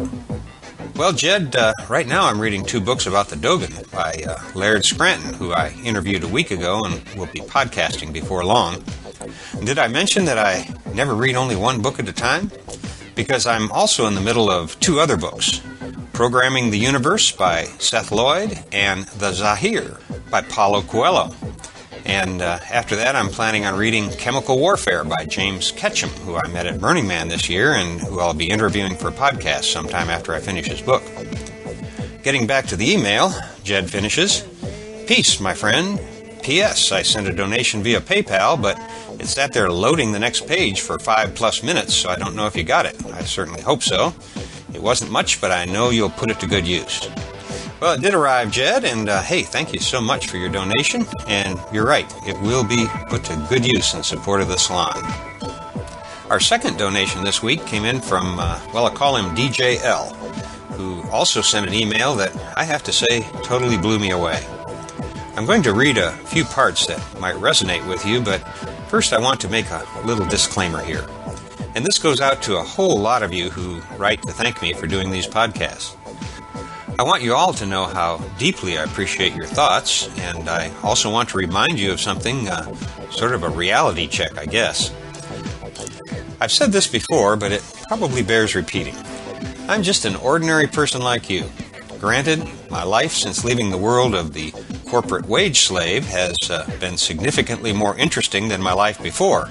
Well, Jed, right now I'm reading 2 books about the Dogon by Laird Scranton, who I interviewed a week ago and will be podcasting before long. And did I mention that I never read only one book at a time? Because I'm also in the middle of 2 other books. Programming the Universe by Seth Lloyd and The Zahir by Paulo Coelho. And after that, I'm planning on reading Chemical Warfare by James Ketchum, who I met at Burning Man this year and who I'll be interviewing for a podcast sometime after I finish his book. Getting back to the email, Jed finishes, "Peace, my friend. P.S. I sent a donation via PayPal, but it sat there loading the next page for 5+ minutes, so I don't know if you got it. I certainly hope so. It wasn't much, but I know you'll put it to good use." Well, it did arrive, Jed, and hey, thank you so much for your donation. And you're right, it will be put to good use in support of the salon. Our second donation this week came in from, I call him DJ L, who also sent an email that I have to say totally blew me away. I'm going to read a few parts that might resonate with you, but first I want to make a little disclaimer here. And this goes out to a whole lot of you who write to thank me for doing these podcasts. I want you all to know how deeply I appreciate your thoughts, and I also want to remind you of something, sort of a reality check, I guess. I've said this before, but it probably bears repeating. I'm just an ordinary person like you. Granted, my life since leaving the world of the corporate wage slave has been significantly more interesting than my life before,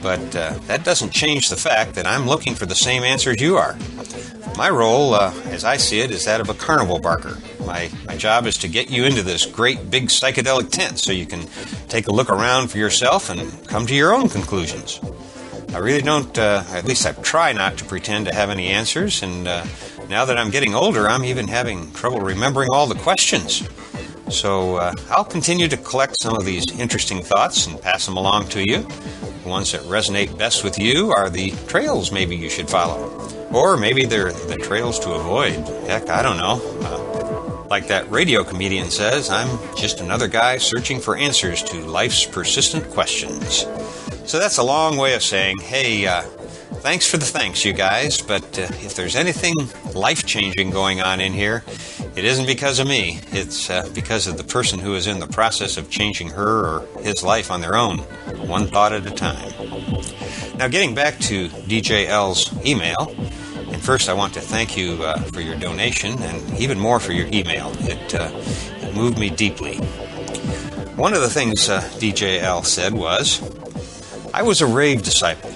but that doesn't change the fact that I'm looking for the same answers you are. My role, as I see it, is that of a carnival barker. My job is to get you into this great big psychedelic tent so you can take a look around for yourself and come to your own conclusions. I really don't, at least I try not to pretend to have any answers, and now that I'm getting older, I'm even having trouble remembering all the questions. So I'll continue to collect some of these interesting thoughts and pass them along to you. The ones that resonate best with you are the trails maybe you should follow. Or maybe they're the trails to avoid. Heck, I don't know. Like that radio comedian says, I'm just another guy searching for answers to life's persistent questions. So that's a long way of saying, hey, thanks for the thanks, you guys, but if there's anything life-changing going on in here, It isn't because of me. It's because of the person who is in the process of changing her or his life on their own, one thought at a time. Now, getting back to DJ L's email, and first I want to thank you for your donation and even more for your email. It moved me deeply. One of the things DJ L said was, I was a rave disciple.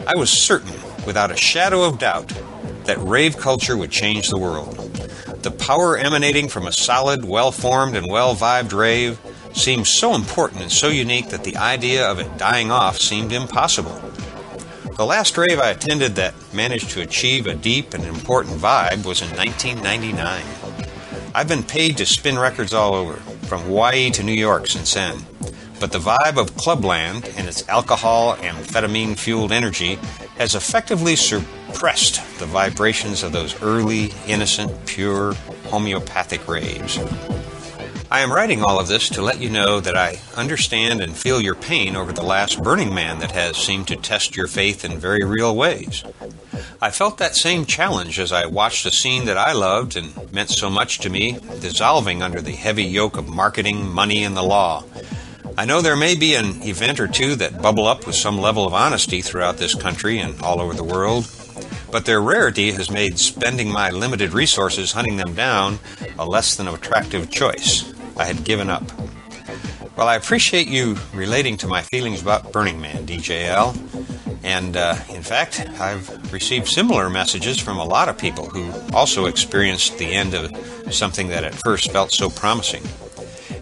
I was certain, without a shadow of doubt, that rave culture would change the world. The power emanating from a solid, well-formed, and well-vibed rave seemed so important and so unique that the idea of it dying off seemed impossible. The last rave I attended that managed to achieve a deep and important vibe was in 1999. I've been paid to spin records all over, from Hawaii to New York since then. But the vibe of Clubland and its alcohol, amphetamine-fueled energy has effectively suppressed the vibrations of those early, innocent, pure, homeopathic raves. I am writing all of this to let you know that I understand and feel your pain over the last Burning Man that has seemed to test your faith in very real ways. I felt that same challenge as I watched a scene that I loved and meant so much to me dissolving under the heavy yoke of marketing, money, and the law. I know there may be an event or two that bubble up with some level of honesty throughout this country and all over the world, but their rarity has made spending my limited resources hunting them down a less than attractive choice. I had given up. Well, I appreciate you relating to my feelings about Burning Man, DJL. And in fact, I've received similar messages from a lot of people who also experienced the end of something that at first felt so promising.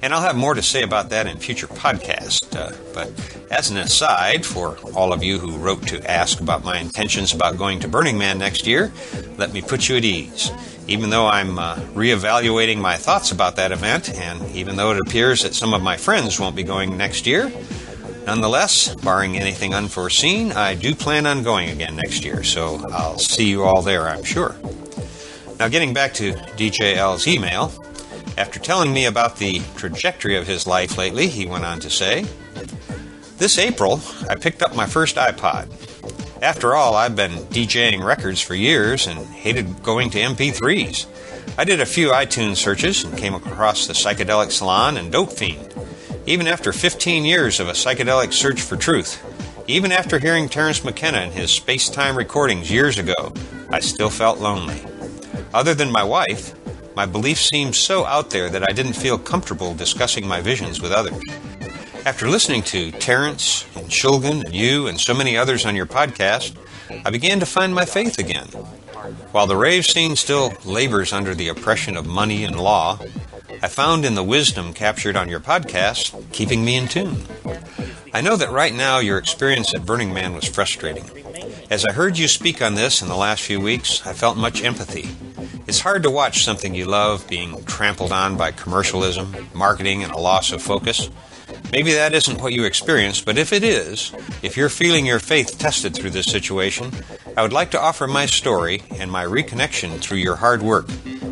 And I'll have more to say about that in future podcasts. But as an aside, for all of you who wrote to ask about my intentions about going to Burning Man next year, let me put you at ease. Even though I'm reevaluating my thoughts about that event, and even though it appears that some of my friends won't be going next year, nonetheless, barring anything unforeseen, I do plan on going again next year, so I'll see you all there, I'm sure. Now, getting back to DJ L's email, after telling me about the trajectory of his life lately, he went on to say, this April, I picked up my first iPod. After all, I've been DJing records for years and hated going to MP3s. I did a few iTunes searches and came across the Psychedelic Salon and Dope Fiend. Even after 15 years of a psychedelic search for truth, even after hearing Terence McKenna in his space-time recordings years ago, I still felt lonely. Other than my wife, my beliefs seemed so out there that I didn't feel comfortable discussing my visions with others. After listening to Terence and Shulgin and you and so many others on your podcast, I began to find my faith again. While the rave scene still labors under the oppression of money and law, I found in the wisdom captured on your podcast keeping me in tune. I know that right now your experience at Burning Man was frustrating. As I heard you speak on this in the last few weeks, I felt much empathy. It's hard to watch something you love being trampled on by commercialism, marketing, and a loss of focus. Maybe that isn't what you experienced, but if it is, if you're feeling your faith tested through this situation, I would like to offer my story and my reconnection through your hard work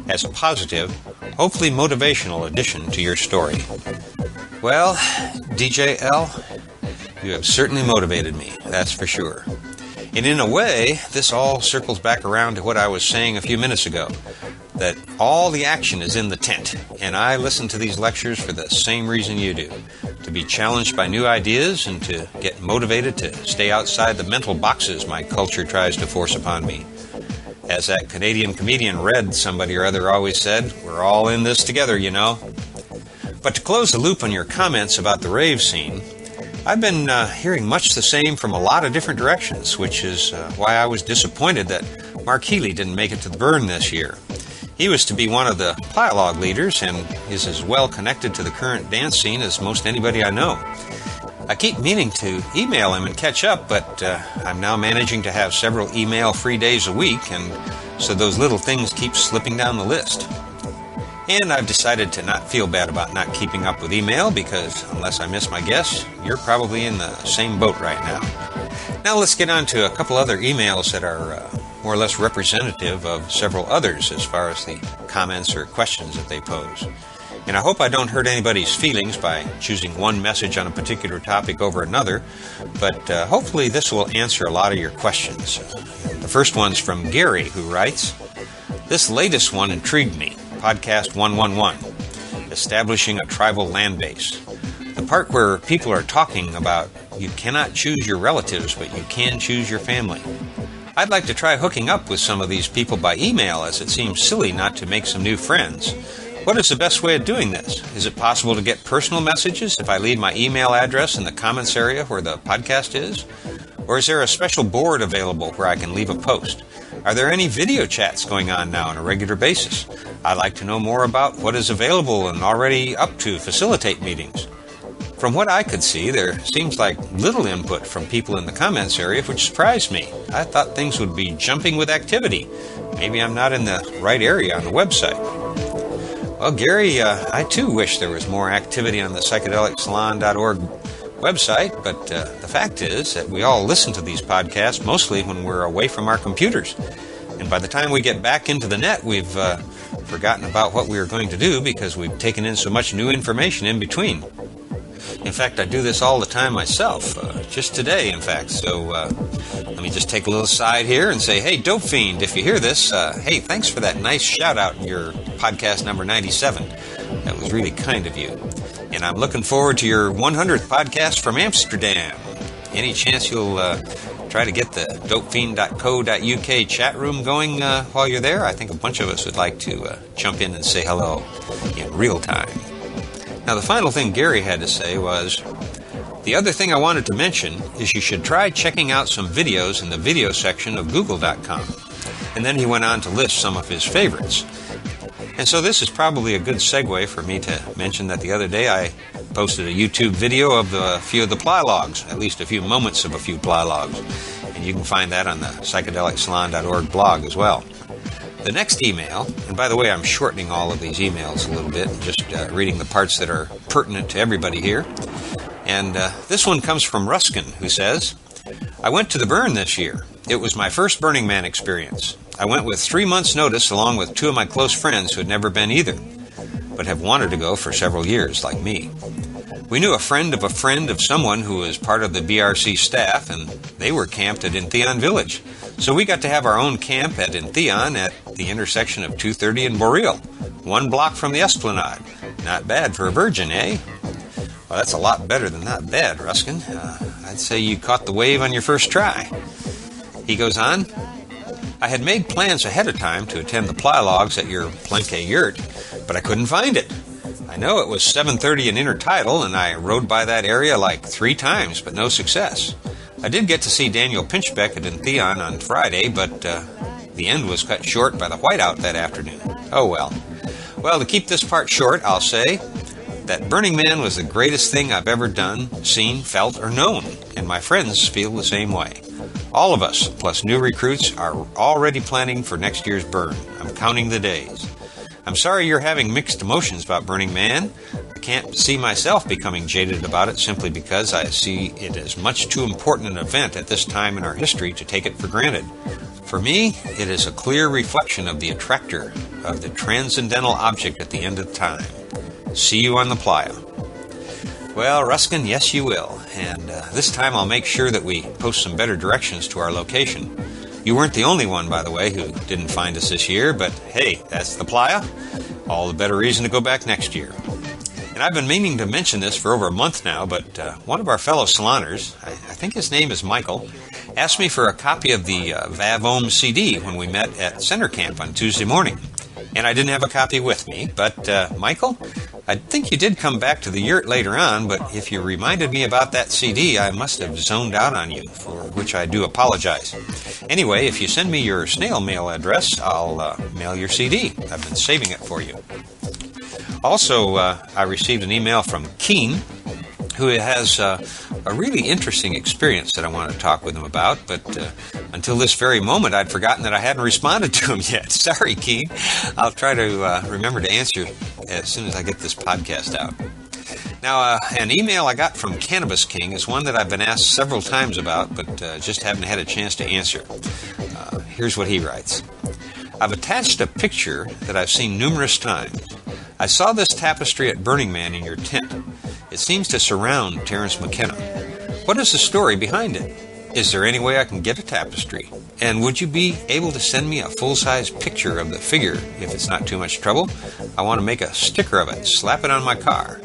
as a positive, hopefully motivational addition to your story. Well, DJ L, you have certainly motivated me, that's for sure. And in a way, this all circles back around to what I was saying a few minutes ago, that all the action is in the tent, and I listen to these lectures for the same reason you do, to be challenged by new ideas and to get motivated to stay outside the mental boxes my culture tries to force upon me. As that Canadian comedian Red somebody or other always said, we're all in this together, you know. But to close the loop on your comments about the rave scene, I've been hearing much the same from a lot of different directions, which is why I was disappointed that Mark Healy didn't make it to the Burn this year. He was to be one of the Plialog leaders and is as well connected to the current dance scene as most anybody I know. I keep meaning to email him and catch up, but I'm now managing to have several email-free days a week, and so those little things keep slipping down the list. And I've decided to not feel bad about not keeping up with email because, unless I miss my guess, you're probably in the same boat right now. Now let's get on to a couple other emails that are more or less representative of several others as far as the comments or questions that they pose. And I hope I don't hurt anybody's feelings by choosing one message on a particular topic over another, but hopefully this will answer a lot of your questions. The first one's from Gary, who writes, "This latest one intrigued me. Podcast 111, Establishing a Tribal Land Base. The part where people are talking about you cannot choose your relatives, but you can choose your family. I'd like to try hooking up with some of these people by email, as it seems silly not to make some new friends. What is the best way of doing this? Is it possible to get personal messages if I leave my email address in the comments area where the podcast is? Or is there a special board available where I can leave a post? Are there any video chats going on now on a regular basis? I'd like to know more about what is available and already up to facilitate meetings. From what I could see, there seems like little input from people in the comments area, which surprised me. I thought things would be jumping with activity. Maybe I'm not in the right area on the website. Well, Gary, I too wish there was more activity on the psychedelicsalon.org website, but the fact is that we all listen to these podcasts mostly when we're away from our computers. And by the time we get back into the net, we've forgotten about what we were going to do because we've taken in so much new information in between. In fact, I do this all the time myself, just today, in fact. So let me just take a little side here and say, hey, Dope Fiend, if you hear this, hey, thanks for that nice shout-out in your podcast number 97. That was really kind of you. And I'm looking forward to your 100th podcast from Amsterdam. Any chance you'll try to get the dopefiend.co.uk chat room going while you're there? I think a bunch of us would like to jump in and say hello in real time. Now, the final thing Gary had to say was, the other thing I wanted to mention is you should try checking out some videos in the video section of google.com. And then he went on to list some of his favorites. And so this is probably a good segue for me to mention that the other day I posted a YouTube video of a few of the ply logs, at least a few moments of a few ply logs. And you can find that on the psychedelicsalon.org blog as well. The next email, and by the way, I'm shortening all of these emails a little bit, and just reading the parts that are pertinent to everybody here. And this one comes from Ruskin, who says, I went to the Burn this year. It was my first Burning Man experience. I went with 3 months' notice along with two of my close friends who had never been either, but have wanted to go for several years, like me. We knew a friend of someone who was part of the BRC staff, and they were camped at Entheon Village. So we got to have our own camp at Entheon at the intersection of 230 and Boreal, 1 block from the Esplanade. Not bad for a virgin, eh? Well, that's a lot better than not bad, Ruskin. I'd say you caught the wave on your first try. He goes on, I had made plans ahead of time to attend the ply logs at your Plenke yurt, but I couldn't find it. I know it was 7:30 in intertidal, and I rode by that area like 3 times, but no success. I did get to see Daniel Pinchbeck at Entheon on Friday, but the end was cut short by the whiteout that afternoon. Oh well. Well, to keep this part short, I'll say that Burning Man was the greatest thing I've ever done, seen, felt, or known, and my friends feel the same way. All of us, plus new recruits, are already planning for next year's burn. I'm counting the days. I'm sorry you're having mixed emotions about Burning Man. I can't see myself becoming jaded about it simply because I see it as much too important an event at this time in our history to take it for granted. For me, it is a clear reflection of the attractor, of the transcendental object at the end of time. See you on the playa. Well, Ruskin, yes you will. And this time I'll make sure that we post some better directions to our location. You weren't the only one, by the way, who didn't find us this year, but hey, that's the playa. All the better reason to go back next year. And I've been meaning to mention this for over a month now, but one of our fellow saloners, I think his name is Michael, asked me for a copy of the Vav-Ohm CD when we met at Center Camp on Tuesday morning. And I didn't have a copy with me, but Michael, I think you did come back to the yurt later on, but if you reminded me about that CD, I must have zoned out on you, for which I do apologize. Anyway, if you send me your snail mail address, I'll mail your CD. I've been saving it for you. Also, I received an email from Keen, who has a really interesting experience that I want to talk with him about, but until this very moment, I'd forgotten that I hadn't responded to him yet. Sorry, Keen. I'll try to remember to answer as soon as I get this podcast out. Now, an email I got from Cannabis King is one that I've been asked several times about, but just haven't had a chance to answer. Here's what he writes. I've attached a picture that I've seen numerous times. I saw this tapestry at Burning Man in your tent. It seems to surround Terence McKenna. What is the story behind it? Is there any way I can get a tapestry? And would you be able to send me a full-size picture of the figure if it's not too much trouble? I want to make a sticker of it, slap it on my car.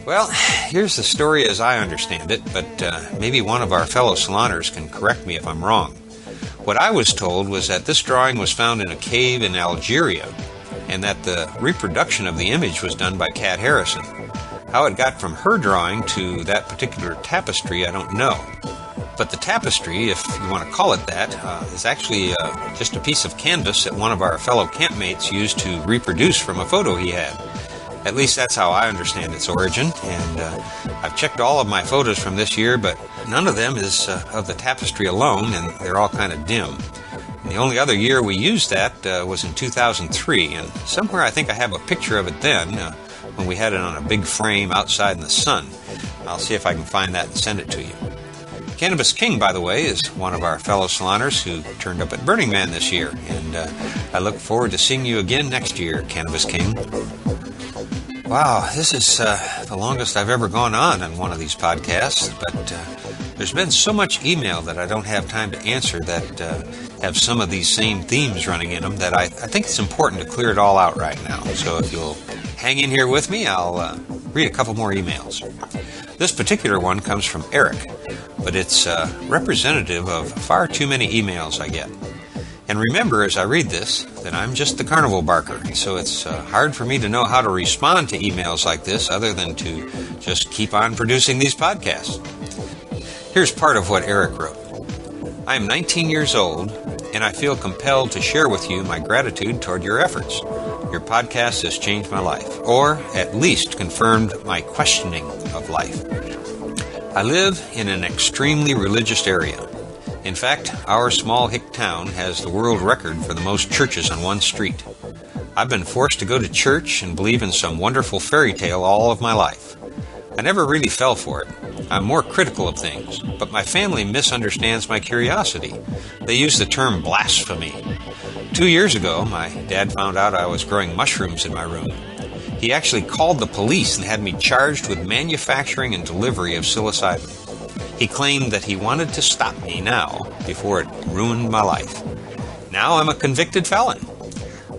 Well, here's the story as I understand it, but maybe one of our fellow saloners can correct me if I'm wrong. What I was told was that this drawing was found in a cave in Algeria, and that the reproduction of the image was done by Kat Harrison. How it got from her drawing to that particular tapestry, I don't know. But the tapestry, if you want to call it that, is actually just a piece of canvas that one of our fellow campmates used to reproduce from a photo he had. At least that's how I understand its origin, and I've checked all of my photos from this year, but none of them is of the tapestry alone, and they're all kind of dim. And the only other year we used that was in 2003, and somewhere I think I have a picture of it then, when we had it on a big frame outside in the sun. I'll see if I can find that and send it to you. Cannabis King, by the way, is one of our fellow saloners who turned up at Burning Man this year, and I look forward to seeing you again next year, Cannabis King. Wow, this is the longest I've ever gone on one of these podcasts, but there's been so much email that I don't have time to answer that have some of these same themes running in them that I think it's important to clear it all out right now. So if you'll hang in here with me, I'll read a couple more emails. This particular one comes from Eric, but it's representative of far too many emails I get. And remember, as I read this, that I'm just the carnival barker, so it's hard for me to know how to respond to emails like this other than to just keep on producing these podcasts. Here's part of what Eric wrote. I am 19 years old, and I feel compelled to share with you my gratitude toward your efforts. Your podcast has changed my life, or at least confirmed my questioning of life. I live in an extremely religious area. In fact, our small hick town has the world record for the most churches on one street. I've been forced to go to church and believe in some wonderful fairy tale all of my life. I never really fell for it. I'm more critical of things, but my family misunderstands my curiosity. They use the term blasphemy. 2 years ago, my dad found out I was growing mushrooms in my room. He actually called the police and had me charged with manufacturing and delivery of psilocybin. He claimed that he wanted to stop me now before it ruined my life. Now I'm a convicted felon.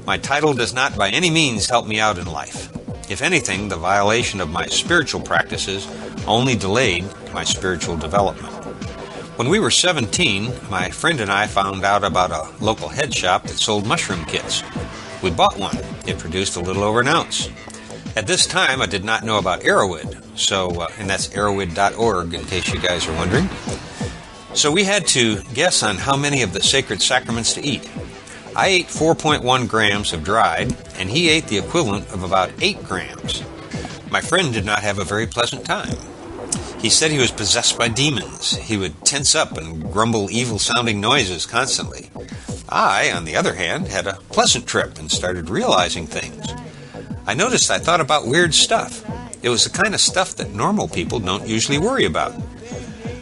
My title does not by any means help me out in life. If anything, the violation of my spiritual practices only delayed my spiritual development. When we were 17, my friend and I found out about a local head shop that sold mushroom kits. We bought one. It produced a little over an ounce. At this time, I did not know about Arrowwood, and that's arrowwood.org in case you guys are wondering. So we had to guess on how many of the sacred sacraments to eat. I ate 4.1 grams of dried, and he ate the equivalent of about 8 grams. My friend did not have a very pleasant time. He said he was possessed by demons. He would tense up and grumble evil-sounding noises constantly. I, on the other hand, had a pleasant trip and started realizing things. I noticed I thought about weird stuff. It was the kind of stuff that normal people don't usually worry about.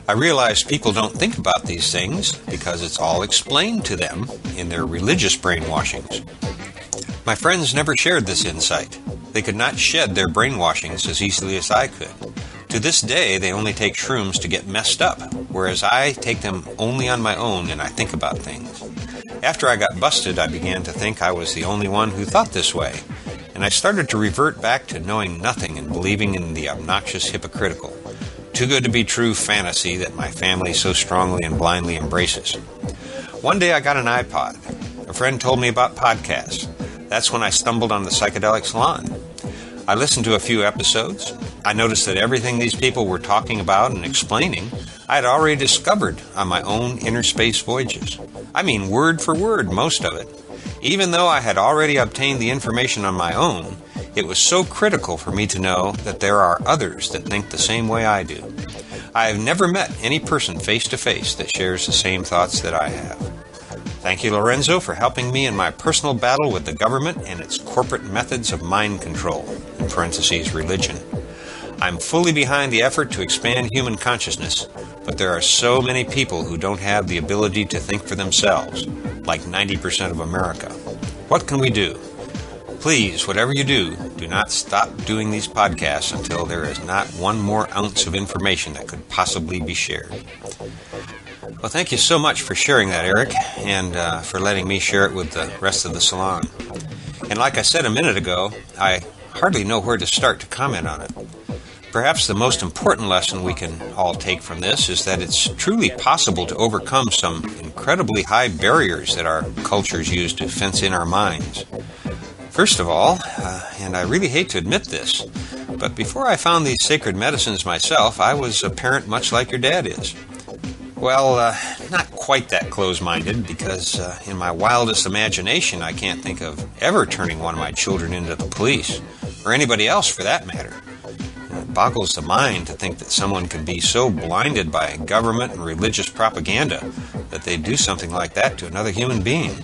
I realized people don't think about these things because it's all explained to them in their religious brainwashings. My friends never shared this insight. They could not shed their brainwashings as easily as I could. To this day, they only take shrooms to get messed up, whereas I take them only on my own and I think about things. After I got busted, I began to think I was the only one who thought this way. And I started to revert back to knowing nothing and believing in the obnoxious hypocritical, too good to be true fantasy that my family so strongly and blindly embraces. One day I got an iPod. A friend told me about podcasts. That's when I stumbled on the Psychedelic Salon. I listened to a few episodes. I noticed that everything these people were talking about and explaining, I had already discovered on my own inner space voyages. I mean, word for word, most of it. Even though I had already obtained the information on my own, it was so critical for me to know that there are others that think the same way I do. I have never met any person face-to-face that shares the same thoughts that I have. Thank you, Lorenzo, for helping me in my personal battle with the government and its corporate methods of mind control, in parentheses, religion. I'm fully behind the effort to expand human consciousness, but there are so many people who don't have the ability to think for themselves, like 90% of America. What can we do? Please, whatever you do, do not stop doing these podcasts until there is not one more ounce of information that could possibly be shared. Well, thank you so much for sharing that, Eric, and for letting me share it with the rest of the salon. And like I said a minute ago, I hardly know where to start to comment on it. Perhaps the most important lesson we can all take from this is that it's truly possible to overcome some incredibly high barriers that our cultures use to fence in our minds. First of all, and I really hate to admit this, but before I found these sacred medicines myself, I was a parent much like your dad is. Well, not quite that close-minded, because in my wildest imagination I can't think of ever turning one of my children into the police, or anybody else for that matter. It boggles the mind to think that someone could be so blinded by government and religious propaganda that they'd do something like that to another human being.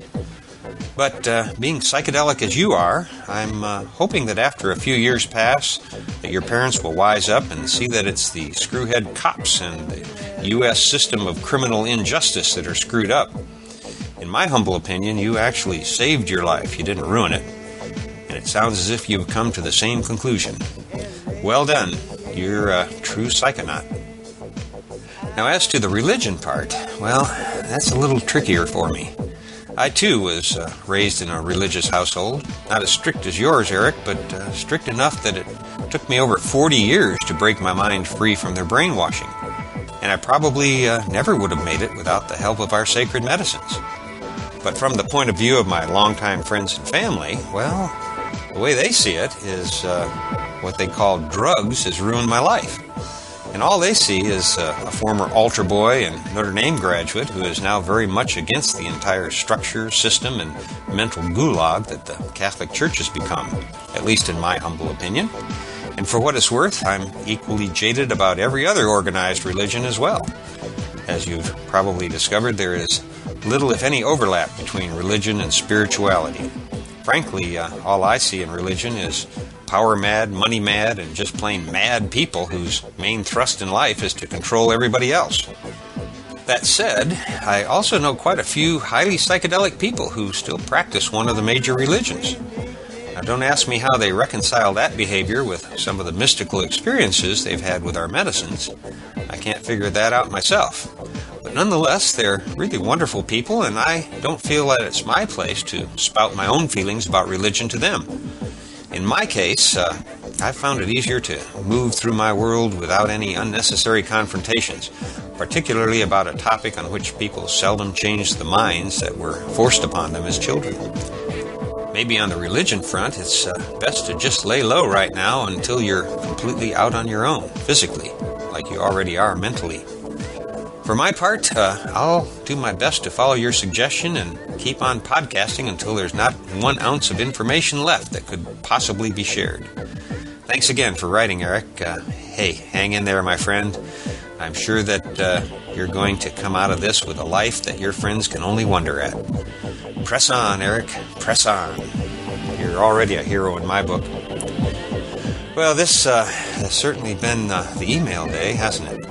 But being psychedelic as you are, I'm hoping that after a few years pass, that your parents will wise up and see that it's the screwhead cops and the U.S. system of criminal injustice that are screwed up. In my humble opinion, you actually saved your life. You didn't ruin it. And it sounds as if you've come to the same conclusion. Well done. You're a true psychonaut. Now, as to the religion part, well, that's a little trickier for me. I, too, was raised in a religious household. Not as strict as yours, Eric, but strict enough that it took me over 40 years to break my mind free from their brainwashing. And I probably never would have made it without the help of our sacred medicines. But from the point of view of my longtime friends and family, well, the way they see it is what they call drugs has ruined my life. And all they see is a former altar boy and Notre Dame graduate who is now very much against the entire structure, system, and mental gulag that the Catholic Church has become, at least in my humble opinion. And for what it's worth, I'm equally jaded about every other organized religion as well. As you've probably discovered, there is little, if any, overlap between religion and spirituality. Frankly, all I see in religion is power-mad, money-mad, and just plain mad people whose main thrust in life is to control everybody else. That said, I also know quite a few highly psychedelic people who still practice one of the major religions. Now, don't ask me how they reconcile that behavior with some of the mystical experiences they've had with our medicines. I can't figure that out myself. But nonetheless, they're really wonderful people, and I don't feel that it's my place to spout my own feelings about religion to them. In my case, I've found it easier to move through my world without any unnecessary confrontations, particularly about a topic on which people seldom change the minds that were forced upon them as children. Maybe on the religion front, it's best to just lay low right now until you're completely out on your own, physically, like you already are mentally. For my part, I'll do my best to follow your suggestion and keep on podcasting until there's not 1 ounce of information left that could possibly be shared. Thanks again for writing, Eric. Hey, hang in there, my friend. I'm sure that you're going to come out of this with a life that your friends can only wonder at. Press on, Eric. Press on. You're already a hero in my book. Well, this has certainly been the email day, hasn't it?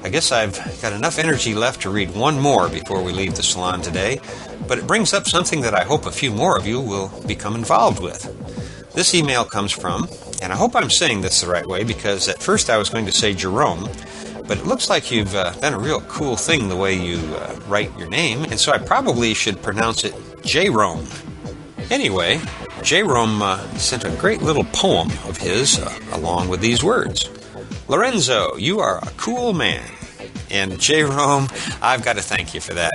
I guess I've got enough energy left to read one more before we leave the salon today, but it brings up something that I hope a few more of you will become involved with. This email comes from, and I hope I'm saying this the right way, because at first I was going to say Jerome, but it looks like you've done a real cool thing the way you write your name, and so I probably should pronounce it J-Rome. Anyway, J-Rome sent a great little poem of his along with these words. Lorenzo, you are a cool man. And J-Rome, I've got to thank you for that.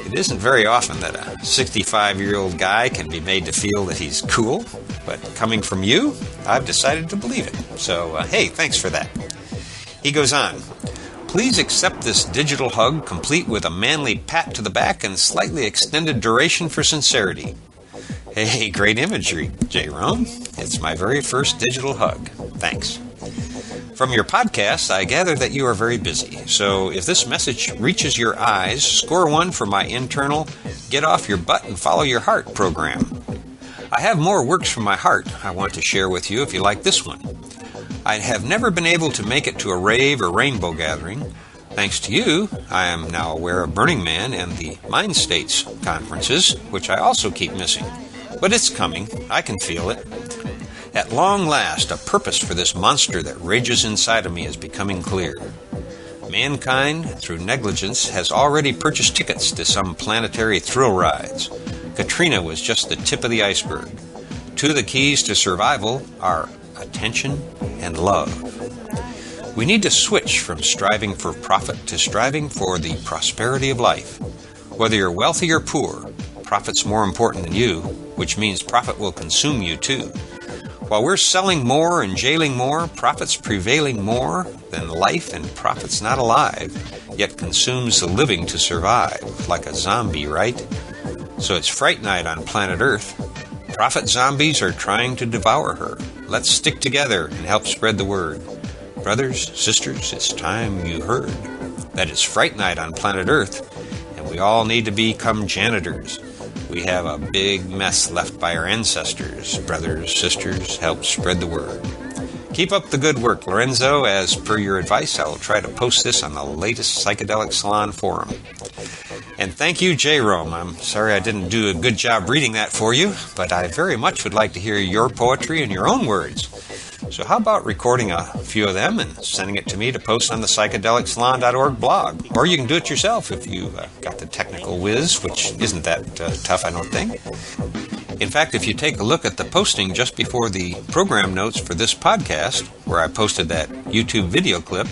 It isn't very often that a 65-year-old guy can be made to feel that he's cool, but coming from you, I've decided to believe it. So, hey, thanks for that. He goes on, please accept this digital hug complete with a manly pat to the back and slightly extended duration for sincerity. Hey, great imagery, J-Rome. It's my very first digital hug. Thanks. From your podcast, I gather that you are very busy, so if this message reaches your eyes, score 1 for my internal Get Off Your Butt and Follow Your Heart program. I have more works from my heart I want to share with you if you like this one. I have never been able to make it to a rave or rainbow gathering. Thanks to you, I am now aware of Burning Man and the Mind States conferences, which I also keep missing. But it's coming. I can feel it. At long last, a purpose for this monster that rages inside of me is becoming clear. Mankind, through negligence, has already purchased tickets to some planetary thrill rides. Katrina was just the tip of the iceberg. Two of the keys to survival are attention and love. We need to switch from striving for profit to striving for the prosperity of life. Whether you're wealthy or poor, profit's more important than you, which means profit will consume you too. While we're selling more and jailing more, profit's prevailing more than life, and profit's not alive, yet consumes the living to survive, like a zombie, right? So it's Fright Night on planet Earth. Profit zombies are trying to devour her. Let's stick together and help spread the word. Brothers, sisters, it's time you heard that it's Fright Night on planet Earth, and we all need to become janitors. We have a big mess left by our ancestors. Brothers, sisters, help spread the word. Keep up the good work, Lorenzo. As per your advice, I will try to post this on the latest Psychedelic Salon forum. And thank you, J-Rome. I'm sorry I didn't do a good job reading that for you, but I very much would like to hear your poetry in your own words. So how about recording a few of them and sending it to me to post on the psychedelicsalon.org blog? Or you can do it yourself if you've got the technical whiz, which isn't that tough, I don't think. In fact, if you take a look at the posting just before the program notes for this podcast, where I posted that YouTube video clip,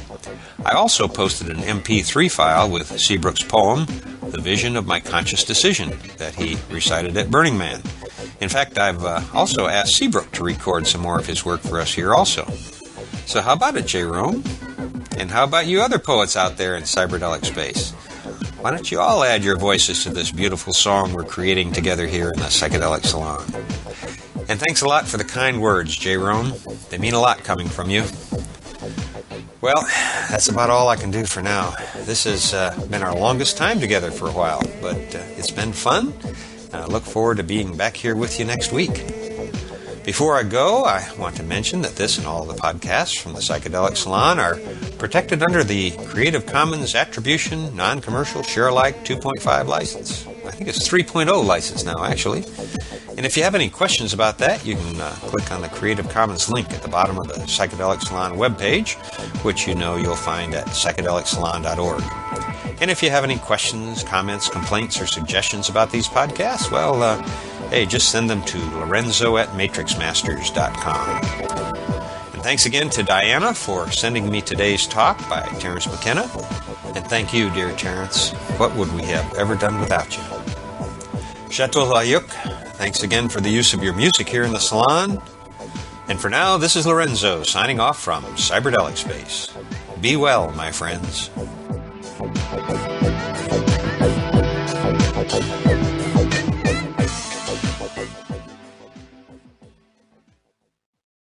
I also posted an MP3 file with Seabrook's poem, The Vision of My Conscious Decision, that he recited at Burning Man. In fact, I've also asked Seabrook to record some more of his work for us here also. So how about it, J-Rome? And how about you other poets out there in cyberdelic space? Why don't you all add your voices to this beautiful song we're creating together here in the Psychedelic Salon? And thanks a lot for the kind words, J-Rome. They mean a lot coming from you. Well, that's about all I can do for now. This has been our longest time together for a while, but it's been fun. I look forward to being back here with you next week. Before I go, I want to mention that this and all the podcasts from the Psychedelic Salon are protected under the Creative Commons Attribution Non-Commercial Share-alike 2.5 license. I think it's 3.0 license now, actually. And if you have any questions about that, you can click on the Creative Commons link at the bottom of the Psychedelic Salon webpage, which you know you'll find at psychedelicsalon.org. And if you have any questions, comments, complaints, or suggestions about these podcasts, well, hey, just send them to lorenzo@matrixmasters.com. And thanks again to Diana for sending me today's talk by Terence McKenna. And thank you, dear Terence. What would we have ever done without you? Chateau Layuk, thanks again for the use of your music here in the salon. And for now, this is Lorenzo signing off from Cyberdelic Space. Be well, my friends.